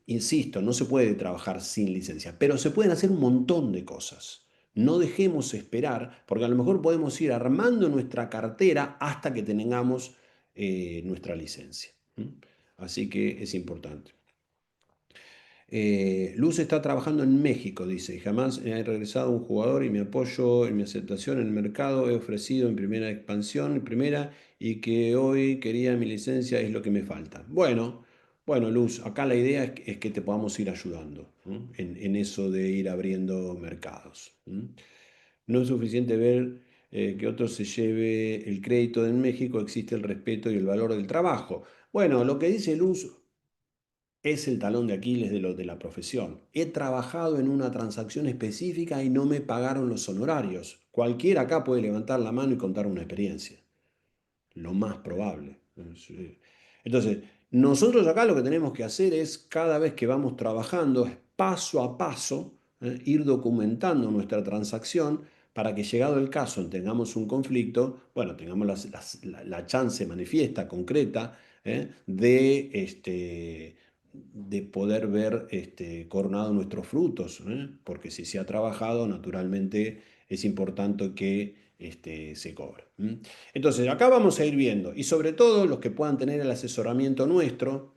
Insisto, no se puede trabajar sin licencia, pero se pueden hacer un montón de cosas. No dejemos esperar, porque a lo mejor podemos ir armando nuestra cartera hasta que tengamos nuestra licencia. Así que es importante. Luz está trabajando en México, dice, y jamás he regresado un jugador y mi apoyo en mi aceptación en el mercado he ofrecido en primera expansión, en primera, y que hoy quería mi licencia es lo que me falta. Bueno, Luz, acá la idea es que te podamos ir ayudando, ¿no? En eso de ir abriendo mercados. No es suficiente ver que otro se lleve el crédito en México, existe el respeto y el valor del trabajo. Bueno, lo que dice Luz es el talón de Aquiles de la profesión. He trabajado en una transacción específica y no me pagaron los honorarios. Cualquiera acá puede levantar la mano y contar una experiencia, lo más probable. Entonces, nosotros acá lo que tenemos que hacer es, cada vez que vamos trabajando, es paso a paso, ir documentando nuestra transacción para que llegado el caso tengamos un conflicto, bueno, tengamos la chance manifiesta, concreta, de poder ver coronados nuestros frutos, porque si se ha trabajado, naturalmente es importante que se cobre. Entonces, acá vamos a ir viendo, y sobre todo los que puedan tener el asesoramiento nuestro,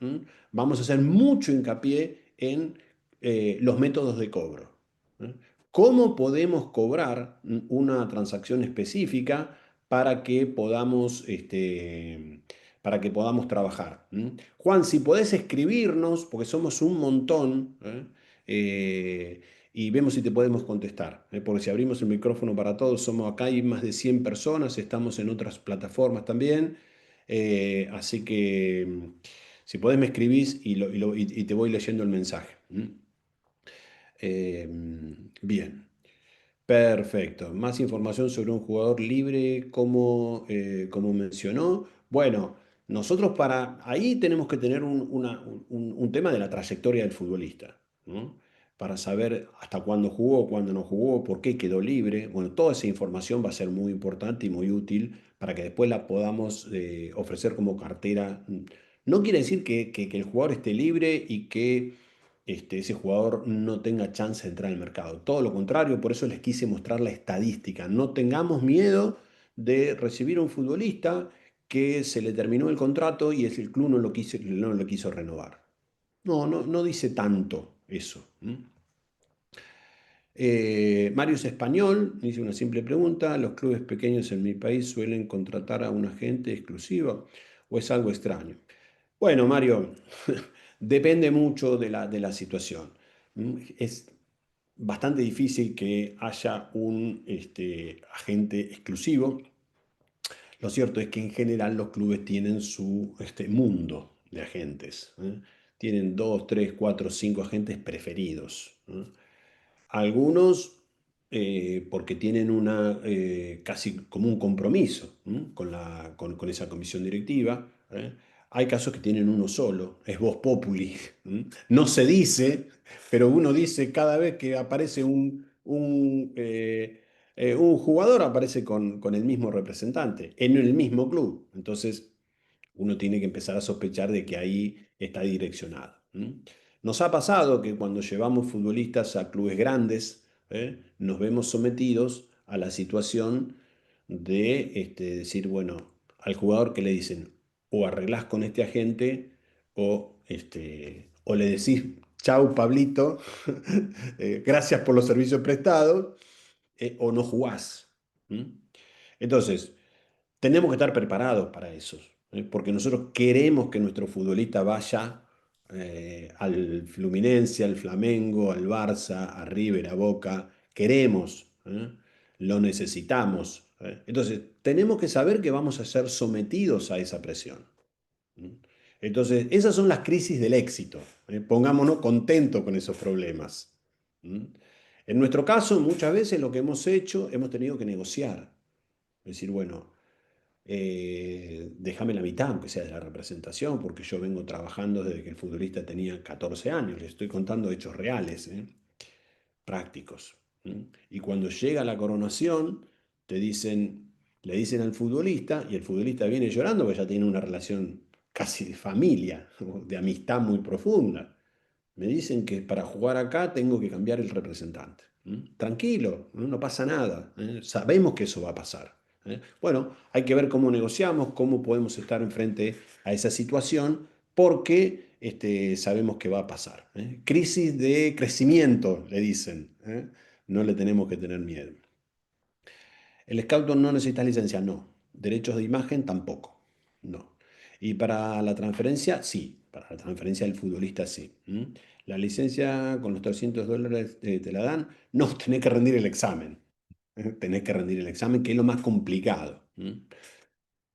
vamos a hacer mucho hincapié en los métodos de cobro. ¿eh? ¿Cómo podemos cobrar una transacción específica para que podamos, para que podamos trabajar? Juan, si podés escribirnos, porque somos un montón, y vemos si te podemos contestar, porque si abrimos el micrófono para todos, somos acá, hay más de 100 personas, estamos en otras plataformas también, así que si podés me escribís y te voy leyendo el mensaje. Eh, Bien. Perfecto. Más información sobre un jugador libre, como mencionó. Bueno, nosotros para ahí tenemos que tener un tema de la trayectoria del futbolista, ¿no? Para saber hasta cuándo jugó, cuándo no jugó, por qué quedó libre. Bueno, toda esa información va a ser muy importante y muy útil para que después la podamos ofrecer como cartera. No quiere decir que el jugador esté libre y que ese jugador no tenga chance de entrar al mercado. Todo lo contrario, por eso les quise mostrar la estadística. No tengamos miedo de recibir a un futbolista que se le terminó el contrato y el club no lo quiso renovar. No dice tanto eso. Marius Español dice una simple pregunta: ¿los clubes pequeños en mi país suelen contratar a un agente exclusivo o es algo extraño? Bueno, Mario, depende mucho de la situación. Es bastante difícil que haya un agente exclusivo. Lo cierto es que en general los clubes tienen su mundo de agentes. Tienen dos, tres, cuatro, cinco agentes preferidos. Algunos porque tienen casi como un compromiso con esa comisión directiva. Hay casos que tienen uno solo, es vox populi. No se dice, pero uno dice cada vez que aparece un jugador, aparece con el mismo representante, en el mismo club. Entonces, uno tiene que empezar a sospechar de que ahí está direccionado. Nos ha pasado que cuando llevamos futbolistas a clubes grandes, nos vemos sometidos a la situación de decir, bueno, al jugador que le dicen, o arreglás con este agente, o le decís, chau Pablito, gracias por los servicios prestados, o no jugás. ¿Mm? Entonces, tenemos que estar preparados para eso, porque nosotros queremos que nuestro futbolista vaya al Fluminense, al Flamengo, al Barça, a River, a Boca. Queremos, lo necesitamos. Entonces, tenemos que saber que vamos a ser sometidos a esa presión. ¿Mm? Entonces, esas son las crisis del éxito. Pongámonos contentos con esos problemas. ¿Mm? En nuestro caso, muchas veces lo que hemos hecho, hemos tenido que negociar. Es decir, bueno, déjame la mitad, aunque sea de la representación, porque yo vengo trabajando desde que el futbolista tenía 14 años. Le estoy contando hechos reales, prácticos. Y cuando llega la coronación, te dicen, le dicen al futbolista, y el futbolista viene llorando porque ya tiene una relación casi de familia, o de amistad muy profunda. Me dicen que para jugar acá tengo que cambiar el representante. Tranquilo, no, no pasa nada. Sabemos que eso va a pasar. Bueno, hay que ver cómo negociamos, cómo podemos estar enfrente a esa situación, porque sabemos que va a pasar. Crisis de crecimiento, le dicen. No le tenemos que tener miedo. El Scouton no necesita licencia, no. Derechos de imagen tampoco, no. Y para la transferencia, sí. Para la transferencia del futbolista, sí. La licencia con los $300 te la dan. No, tenés que rendir el examen. Tenés que rendir el examen, que es lo más complicado. ¿Cuándo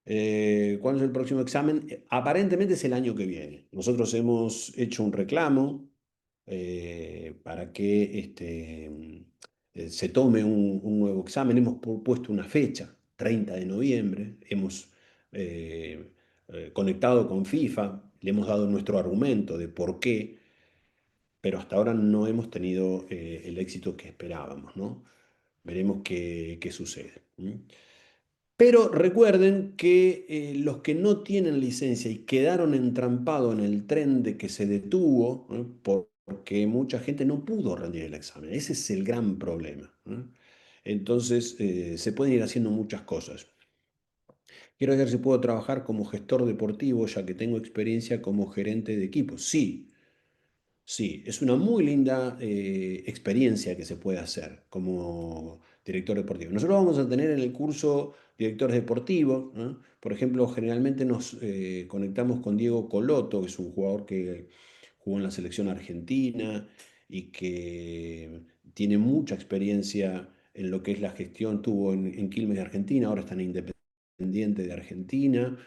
es el próximo examen? Aparentemente es el año que viene. Nosotros hemos hecho un reclamo para que se tome un nuevo examen. Hemos puesto una fecha, 30 de noviembre. Hemos eh, conectado con FIFA, le hemos dado nuestro argumento de por qué, pero hasta ahora no hemos tenido el éxito que esperábamos, ¿no? Veremos qué sucede. Pero recuerden que los que no tienen licencia y quedaron entrampados en el tren de que se detuvo, porque mucha gente no pudo rendir el examen. Ese es el gran problema. Entonces, se pueden ir haciendo muchas cosas. Quiero ver si puedo trabajar como gestor deportivo, ya que tengo experiencia como gerente de equipo. Sí, sí, es una muy linda experiencia que se puede hacer como director deportivo. Nosotros vamos a tener en el curso directores deportivos, ¿no? Por ejemplo, generalmente nos conectamos con Diego Coloto, que es un jugador que jugó en la selección argentina y que tiene mucha experiencia en lo que es la gestión, tuvo en Quilmes de Argentina, ahora está en Independiente de Argentina,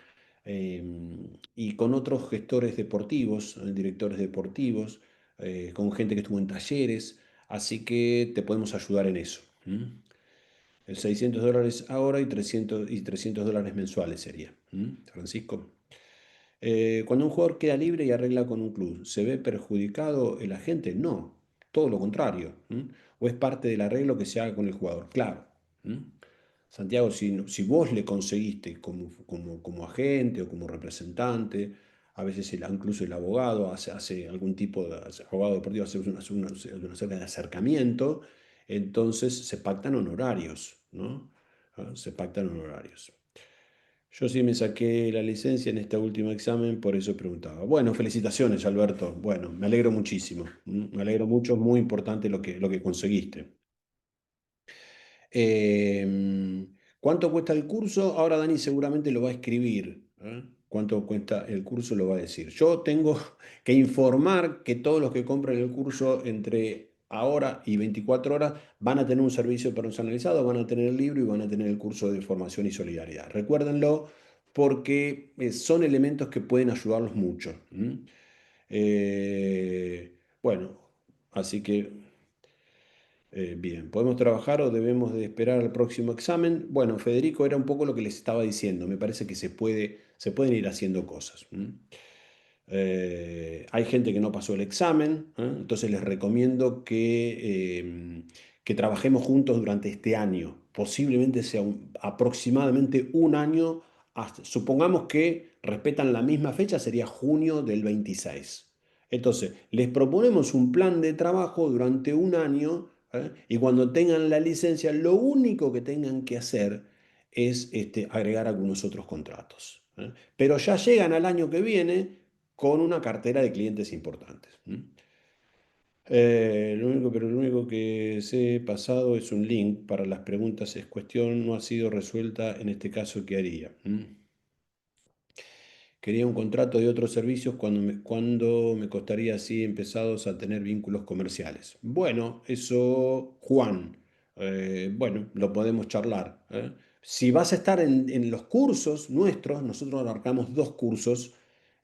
y con otros gestores deportivos, directores deportivos, con gente que estuvo en talleres, así que te podemos ayudar en eso. El $600 ahora y $300 mensuales sería. Francisco. Cuando un jugador queda libre y arregla con un club, ¿se ve perjudicado el agente? No, todo lo contrario. ¿O es parte del arreglo que se haga con el jugador? Claro. ¿m? Santiago, si vos le conseguiste como agente o como representante, a veces incluso el abogado hace algún tipo de abogado deportivo, hace una suerte de acercamiento, entonces se pactan honorarios, ¿no? Se pactan honorarios. Yo sí me saqué la licencia en este último examen, por eso preguntaba. Bueno, felicitaciones, Alberto. Bueno, me alegro muchísimo. Me alegro mucho, es muy importante lo que conseguiste. ¿Cuánto cuesta el curso? Ahora Dani seguramente lo va a escribir. ¿Cuánto cuesta el curso? Lo va a decir. Yo tengo que informar que todos los que compren el curso entre ahora y 24 horas van a tener un servicio personalizado, van a tener el libro y van a tener el curso de formación y solidaridad. Recuérdenlo porque son elementos que pueden ayudarlos mucho. Bueno, así que bien, ¿podemos trabajar o debemos de esperar al próximo examen? Bueno, Federico, era un poco lo que les estaba diciendo. Me parece que se pueden ir haciendo cosas. Hay gente que no pasó el examen, entonces les recomiendo que trabajemos juntos durante este año. Posiblemente sea aproximadamente un año. Supongamos que respetan la misma fecha, sería junio del 26. Entonces, les proponemos un plan de trabajo durante un año, y cuando tengan la licencia, lo único que tengan que hacer es agregar algunos otros contratos. Pero ya llegan al año que viene con una cartera de clientes importantes. Pero lo único que se he pasado es un link para las preguntas. Es cuestión, no ha sido resuelta en este caso, ¿qué haría? Quería un contrato de otros servicios cuando me costaría así empezados a tener vínculos comerciales. Bueno, eso, Juan, bueno, lo podemos charlar, ¿eh? Si vas a estar en los cursos nuestros, nosotros abarcamos 2 cursos,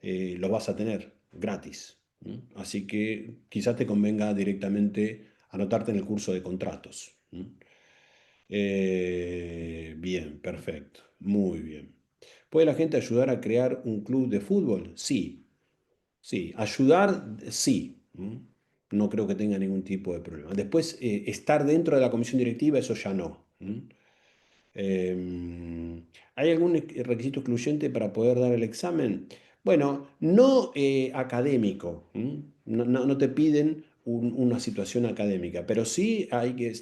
los vas a tener gratis. ¿M? Así que quizás te convenga directamente anotarte en el curso de contratos. ¿M? Bien, perfecto, muy bien. ¿Puede la gente ayudar a crear un club de fútbol? Sí, sí, ayudar, sí. No creo que tenga ningún tipo de problema. Después, estar dentro de la comisión directiva, eso ya no. ¿Hay algún requisito excluyente para poder dar el examen? Bueno, no académico. No te piden una situación académica, pero sí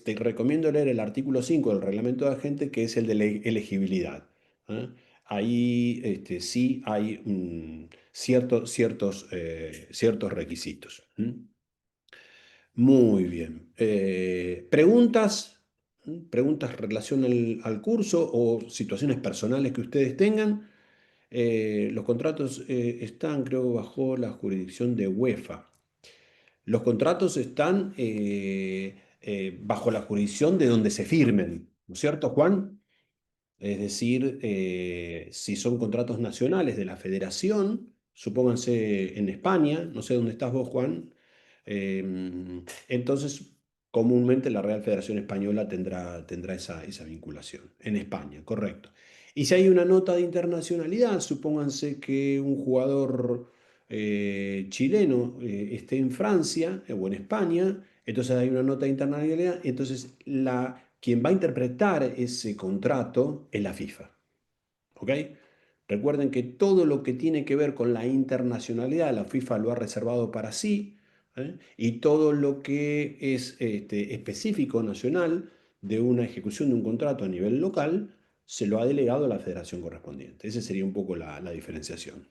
te recomiendo leer el artículo 5 del reglamento de agente, que es el de la elegibilidad. ¿Eh? Ahí sí hay ciertos requisitos. Muy bien. ¿Preguntas? ¿Preguntas en relación al curso o situaciones personales que ustedes tengan? Los contratos están, creo, bajo la jurisdicción de UEFA. Los contratos están bajo la jurisdicción de donde se firmen, ¿no es cierto, Juan? Es decir, si son contratos nacionales de la federación, supónganse en España, no sé dónde estás vos, Juan, entonces comúnmente la Real Federación Española tendrá esa vinculación. En España, correcto. Y si hay una nota de internacionalidad, supónganse que un jugador chileno esté en Francia o en España, entonces hay una nota de internacionalidad, entonces quien va a interpretar ese contrato es la FIFA. ¿Ok? Recuerden que todo lo que tiene que ver con la internacionalidad, la FIFA lo ha reservado para sí, ¿eh? Y todo lo que es específico nacional de una ejecución de un contrato a nivel local, se lo ha delegado a la federación correspondiente. Esa sería un poco la diferenciación.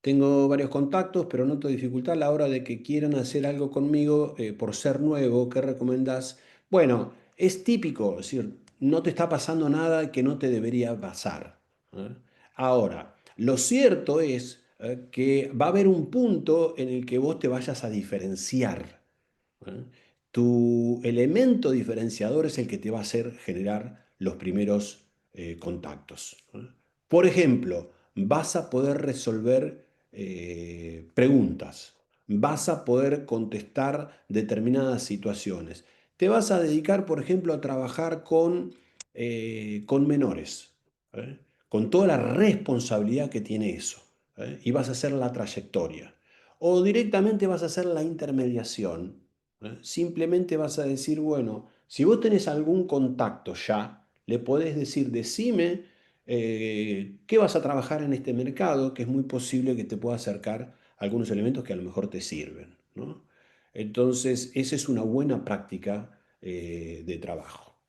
Tengo varios contactos, pero noto dificultad a la hora de que quieran hacer algo conmigo por ser nuevo. ¿Qué recomendás? Bueno, es típico, es decir, no te está pasando nada que no te debería pasar. ¿Eh? Ahora, lo cierto es que va a haber un punto en el que vos te vayas a diferenciar. ¿Eh? Tu elemento diferenciador es el que te va a hacer generar los primeros contactos. ¿Eh? Por ejemplo, vas a poder resolver preguntas, vas a poder contestar determinadas situaciones. Te vas a dedicar, por ejemplo, a trabajar con menores, ¿eh? Con toda la responsabilidad que tiene eso, y vas a hacer la trayectoria. O directamente vas a hacer la intermediación. Simplemente vas a decir, bueno, si vos tenés algún contacto ya, le podés decir, decime qué vas a trabajar en este mercado, que es muy posible que te pueda acercar algunos elementos que a lo mejor te sirven, ¿no? Entonces, esa es una buena práctica de trabajo.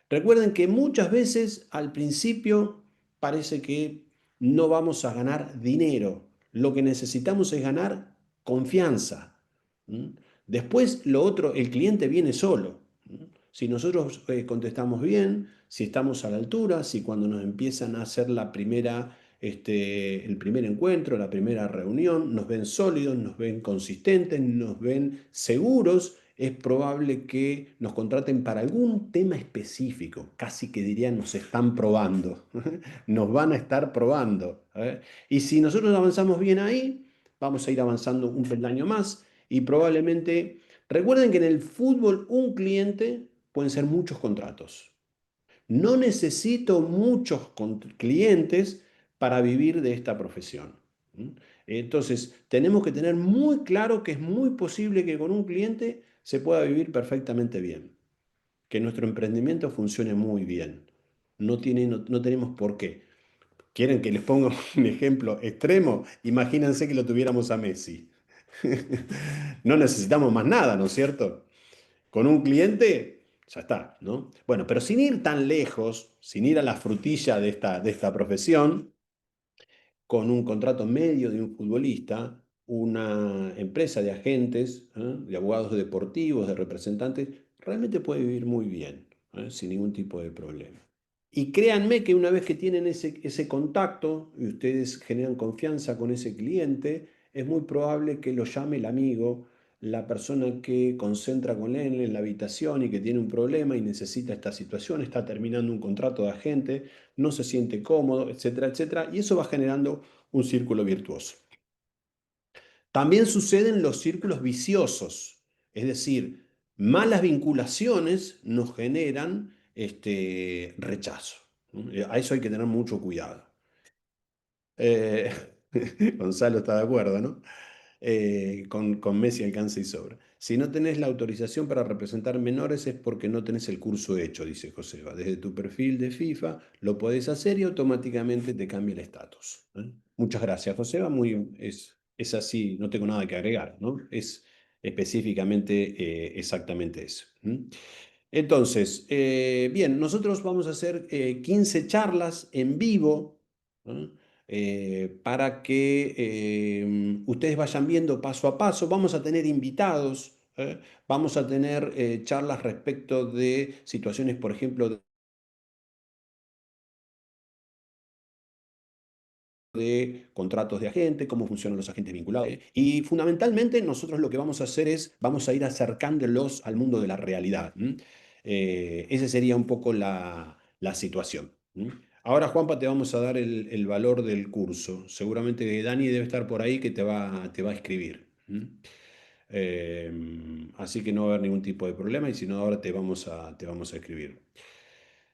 Recuerden que muchas veces al principio parece que no vamos a ganar dinero. Lo que necesitamos es ganar confianza. ¿M? Después lo otro, el cliente viene solo. Si nosotros contestamos bien, si estamos a la altura, si cuando nos empiezan a hacer el primer encuentro, la primera reunión, nos ven sólidos, nos ven consistentes, nos ven seguros, es probable que nos contraten para algún tema específico. Casi que dirían nos están probando, nos van a estar probando. Y si nosotros avanzamos bien ahí, vamos a ir avanzando un peldaño más y probablemente, recuerden que en el fútbol un cliente pueden ser muchos contratos. No necesito muchos clientes para vivir de esta profesión. Entonces, tenemos que tener muy claro que es muy posible que con un cliente se pueda vivir perfectamente bien, que nuestro emprendimiento funcione muy bien. No tenemos por qué. ¿Quieren que les ponga un ejemplo extremo? Imagínense que lo tuviéramos a Messi. No necesitamos más nada, ¿no es cierto? Con un cliente, ya está, ¿no? Bueno, pero sin ir tan lejos, sin ir a la frutilla de esta profesión, con un contrato medio de un futbolista, una empresa de agentes, de abogados deportivos, de representantes, realmente puede vivir muy bien, sin ningún tipo de problema. Y créanme que una vez que tienen ese contacto y ustedes generan confianza con ese cliente, es muy probable que lo llame el amigo, la persona que concentra con él en la habitación y que tiene un problema y necesita esta situación, está terminando un contrato de agente, no se siente cómodo, etcétera, etcétera. Y eso va generando un círculo virtuoso. También suceden los círculos viciosos, es decir, malas vinculaciones nos generan rechazo. ¿No? A eso hay que tener mucho cuidado. Eh, Gonzalo está de acuerdo, ¿no? Con Messi alcanza y sobra. Si no tenés la autorización para representar menores es porque no tenés el curso hecho, dice Joseba. Desde tu perfil de FIFA lo podés hacer y automáticamente te cambia el estatus. ¿Eh? Muchas gracias, Joseba. Es así, no tengo nada que agregar, ¿no? Es específicamente exactamente eso. ¿Mm? Entonces, bien, nosotros vamos a hacer 15 charlas en vivo, ¿no? Para que ustedes vayan viendo paso a paso. Vamos a tener invitados, vamos a tener charlas respecto de situaciones, por ejemplo, de contratos de agente, cómo funcionan los agentes vinculados. Y fundamentalmente nosotros lo que vamos a hacer es, vamos a ir acercándolos al mundo de la realidad. Esa sería un poco la situación. Ahora, Juanpa, te vamos a dar el valor del curso. Seguramente Dani debe estar por ahí que te va a escribir. Así que no va a haber ningún tipo de problema y si no, ahora te vamos a escribir.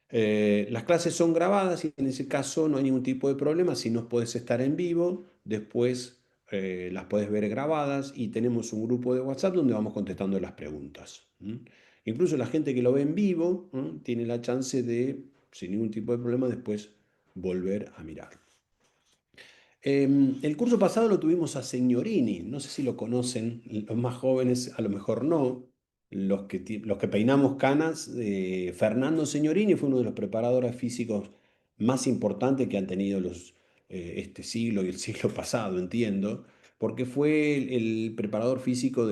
Las clases son grabadas y en ese caso no hay ningún tipo de problema. Si no puedes estar en vivo, después las puedes ver grabadas y tenemos un grupo de WhatsApp donde vamos contestando las preguntas. Incluso la gente que lo ve en vivo tiene la chance de, sin ningún tipo de problema, después volver a mirar. El curso pasado lo tuvimos a Signorini, no sé si lo conocen, los más jóvenes a lo mejor no, los que peinamos canas, Fernando Signorini fue uno de los preparadores físicos más importantes que han tenido este siglo y el siglo pasado, entiendo, porque fue el preparador físico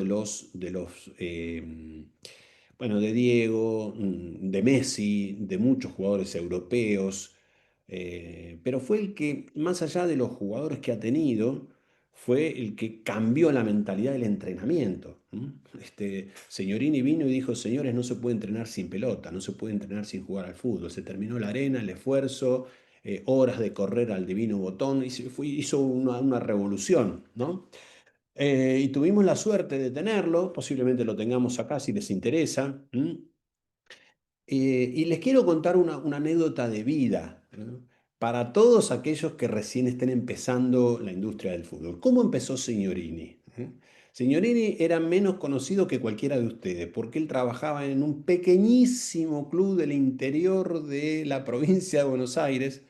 bueno, de Diego, de Messi, de muchos jugadores europeos, pero fue el que, más allá de los jugadores que ha tenido, fue el que cambió la mentalidad del entrenamiento. Señorini vino y dijo, señores, no se puede entrenar sin pelota, no se puede entrenar sin jugar al fútbol. Se terminó la arena, el esfuerzo, horas de correr al divino botón, y hizo una revolución, ¿no? Y tuvimos la suerte de tenerlo, posiblemente lo tengamos acá si les interesa. Y les quiero contar una anécdota de vida, ¿no? Para todos aquellos que recién estén empezando la industria del fútbol. ¿Cómo empezó Signorini? Signorini era menos conocido que cualquiera de ustedes porque él trabajaba en un pequeñísimo club del interior de la provincia de Buenos Aires,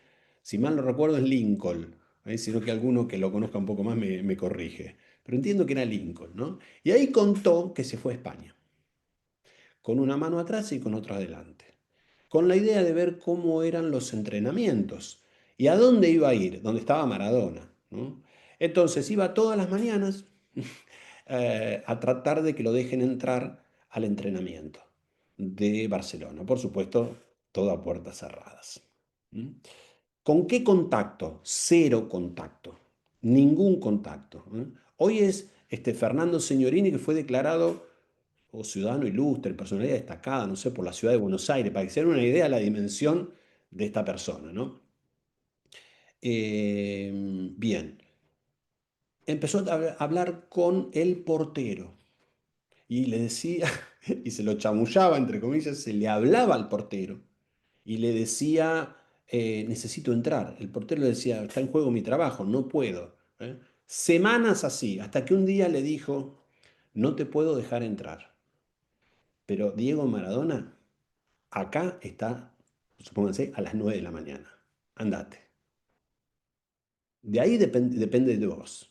si mal no recuerdo es Lincoln, sino que alguno que lo conozca un poco más me corrige, pero entiendo que era Lincoln, ¿no? Y ahí contó que se fue a España con una mano atrás y con otra adelante, con la idea de ver cómo eran los entrenamientos y a dónde iba a ir, dónde estaba Maradona, ¿no? Entonces iba todas las mañanas a tratar de que lo dejen entrar al entrenamiento de Barcelona. Por supuesto, todo a puertas cerradas. ¿Mm? ¿Con qué contacto? Cero contacto. Ningún contacto. Hoy es Fernando Signorini, que fue declarado o ciudadano ilustre, personalidad destacada, no sé, por la ciudad de Buenos Aires, para que se den una idea de la dimensión de esta persona, ¿no? Bien, empezó a hablar con el portero y le decía, y se lo chamullaba, entre comillas, se le hablaba al portero y le decía, necesito entrar. El portero le decía, está en juego mi trabajo, no puedo. Semanas así, hasta que un día le dijo, no te puedo dejar entrar, pero Diego Maradona acá está, supónganse, a las 9 de la mañana. Andate. De ahí depende de vos.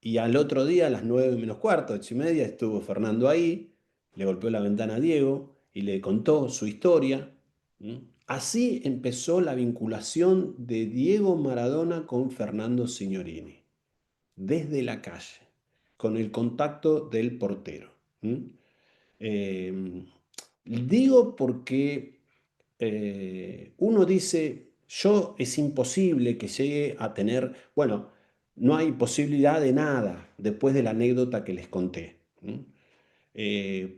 Y al otro día, a las 9 menos cuarto, 8:30, estuvo Fernando ahí, le golpeó la ventana a Diego y le contó su historia. ¿Mm? Así empezó la vinculación de Diego Maradona con Fernando Signorini, desde la calle, con el contacto del portero. ¿Mm? Eh, Digo porque uno dice, yo es imposible que llegue a tener, bueno, no hay posibilidad de nada después de la anécdota que les conté. ¿M?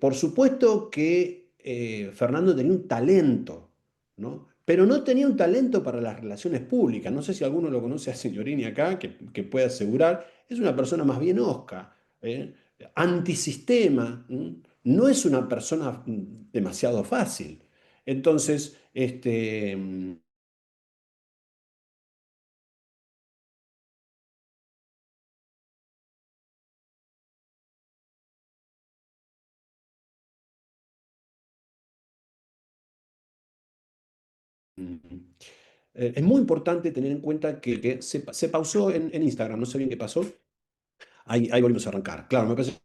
Por supuesto que Fernando tenía un talento, ¿no? Pero no tenía un talento para las relaciones públicas. No sé si alguno lo conoce a Signorini acá, que puede asegurar. Es una persona más bien osca, ¿eh? Antisistema. No es una persona demasiado fácil. Entonces, mm, es muy importante tener en cuenta que se pausó en Instagram, no sé bien qué pasó. Ahí volvimos a arrancar. Claro, me parece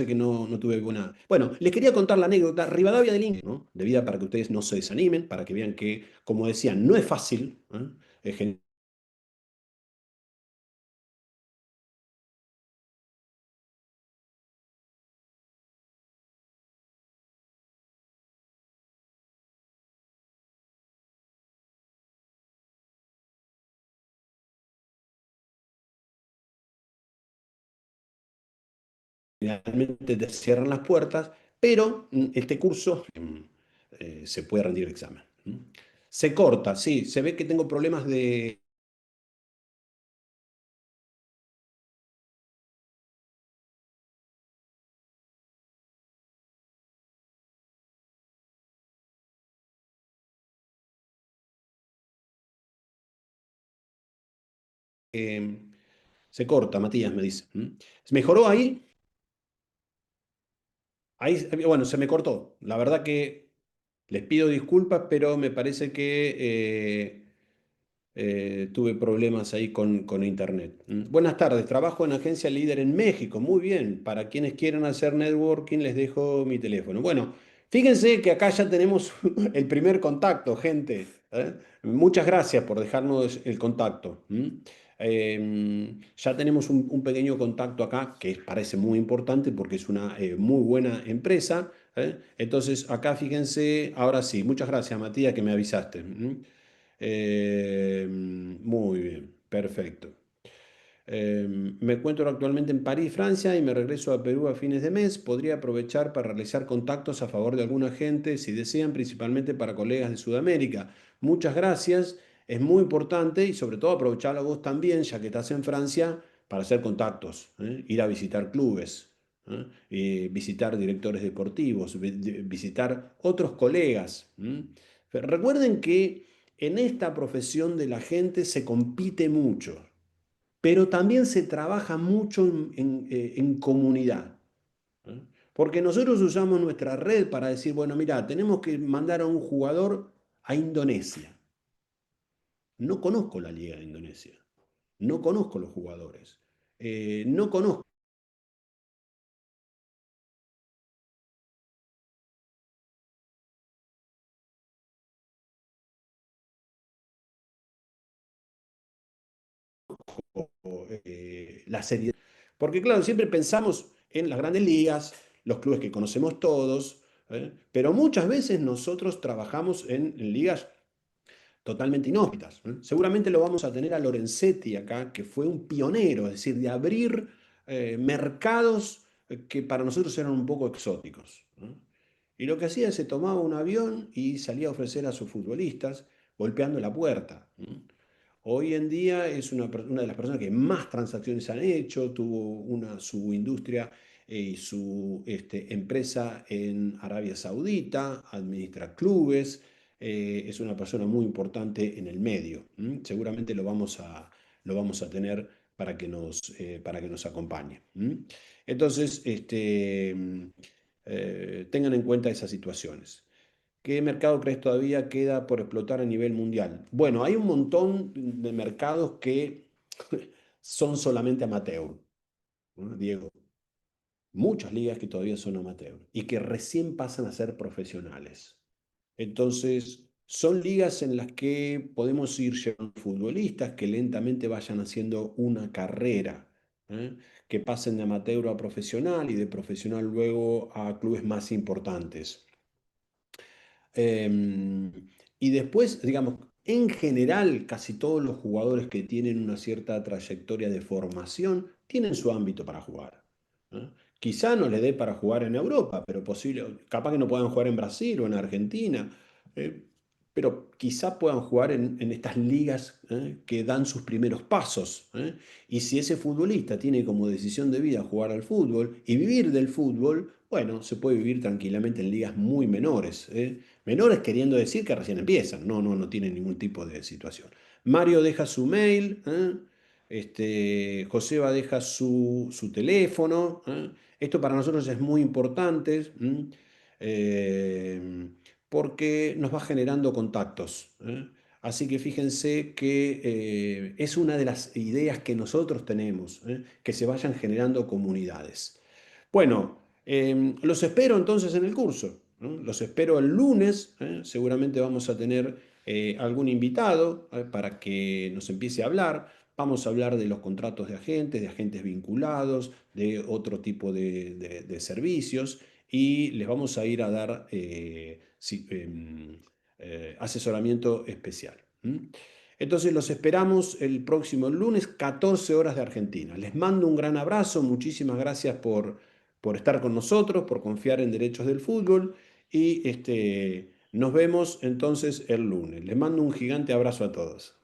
que no tuve buena. Bueno, les quería contar la anécdota. Rivadavia del Inca, ¿no? De vida para que ustedes no se desanimen, para que vean que, como decía, no es fácil. ¿Eh? Generalmente te cierran las puertas, pero este curso se puede rendir el examen. Se corta, sí, se ve que tengo problemas de. eh, Se corta, Matías me dice. ¿Se mejoró ahí? Ahí, bueno, se me cortó. La verdad que les pido disculpas, pero me parece que tuve problemas ahí con internet. Buenas tardes, trabajo en agencia líder en México. Muy bien, para quienes quieran hacer networking les dejo mi teléfono. Bueno, fíjense que acá ya tenemos el primer contacto, gente. ¿Eh? Muchas gracias por dejarnos el contacto. Ya tenemos un pequeño contacto acá que parece muy importante porque es una muy buena empresa. Entonces, acá fíjense, ahora sí, muchas gracias, Matías, que me avisaste. Muy bien, perfecto. Me encuentro actualmente en París, Francia, y me regreso a Perú a fines de mes. Podría aprovechar para realizar contactos a favor de alguna gente, si desean, principalmente para colegas de Sudamérica. Muchas gracias. Es muy importante y sobre todo aprovecharlo vos también, ya que estás en Francia, para hacer contactos, ¿eh? Ir a visitar clubes, ¿eh? Visitar directores deportivos, visitar otros colegas. Recuerden que en esta profesión de la gente se compite mucho, pero también se trabaja mucho en comunidad. ¿Eh? Porque nosotros usamos nuestra red para decir, bueno, mira, tenemos que mandar a un jugador a Indonesia. No conozco la liga de Indonesia, no conozco los jugadores, no conozco la seriedad. Porque claro, siempre pensamos en las grandes ligas, los clubes que conocemos todos, pero muchas veces nosotros trabajamos en ligas totalmente inhóspitas. Seguramente lo vamos a tener a Lorenzetti acá, que fue un pionero, es decir, de abrir mercados que para nosotros eran un poco exóticos. Y lo que hacía es se tomaba un avión y salía a ofrecer a sus futbolistas golpeando la puerta. Hoy en día es una de las personas que más transacciones han hecho, tuvo su industria y su empresa en Arabia Saudita, administra clubes, es una persona muy importante en el medio. Seguramente lo vamos a tener para que nos acompañe. Entonces, tengan en cuenta esas situaciones. ¿Qué mercado crees todavía queda por explotar a nivel mundial? Bueno, hay un montón de mercados que son solamente amateur, ¿no, Diego? muchas ligas que todavía son amateur y que recién pasan a ser profesionales. Entonces, son ligas en las que podemos ir llevando futbolistas que lentamente vayan haciendo una carrera, ¿eh? Que pasen de amateur a profesional y de profesional luego a clubes más importantes. Em, y después, digamos, en general, casi todos los jugadores que tienen una cierta trayectoria de formación tienen su ámbito para jugar, ¿no? Quizá no les dé para jugar en Europa, pero posible, capaz que no puedan jugar en Brasil o en Argentina, eh, pero quizá puedan jugar en estas ligas, que dan sus primeros pasos, ¿eh? Y si ese futbolista tiene como decisión de vida jugar al fútbol y vivir del fútbol, bueno, se puede vivir tranquilamente en ligas muy menores, ¿eh? Menores queriendo decir que recién empiezan, no tienen ningún tipo de situación. Mario deja su mail, ¿eh? Joseba deja su teléfono, ¿eh? Esto para nosotros es muy importante, ¿m? Eh, porque nos va generando contactos, ¿eh? Así que fíjense que es una de las ideas que nosotros tenemos, ¿eh? Que se vayan generando comunidades. Bueno, los espero entonces en el curso, ¿no? Los espero el lunes, ¿eh? Seguramente vamos a tener algún invitado, para que nos empiece a hablar. Vamos a hablar de los contratos de agentes vinculados, de otro tipo de servicios y les vamos a ir a dar asesoramiento especial. ¿M? Entonces los esperamos el próximo lunes, 14 horas de Argentina. Les mando un gran abrazo, muchísimas gracias por estar con nosotros, por confiar en Derechos del Fútbol y nos vemos entonces el lunes. Les mando un gigante abrazo a todos.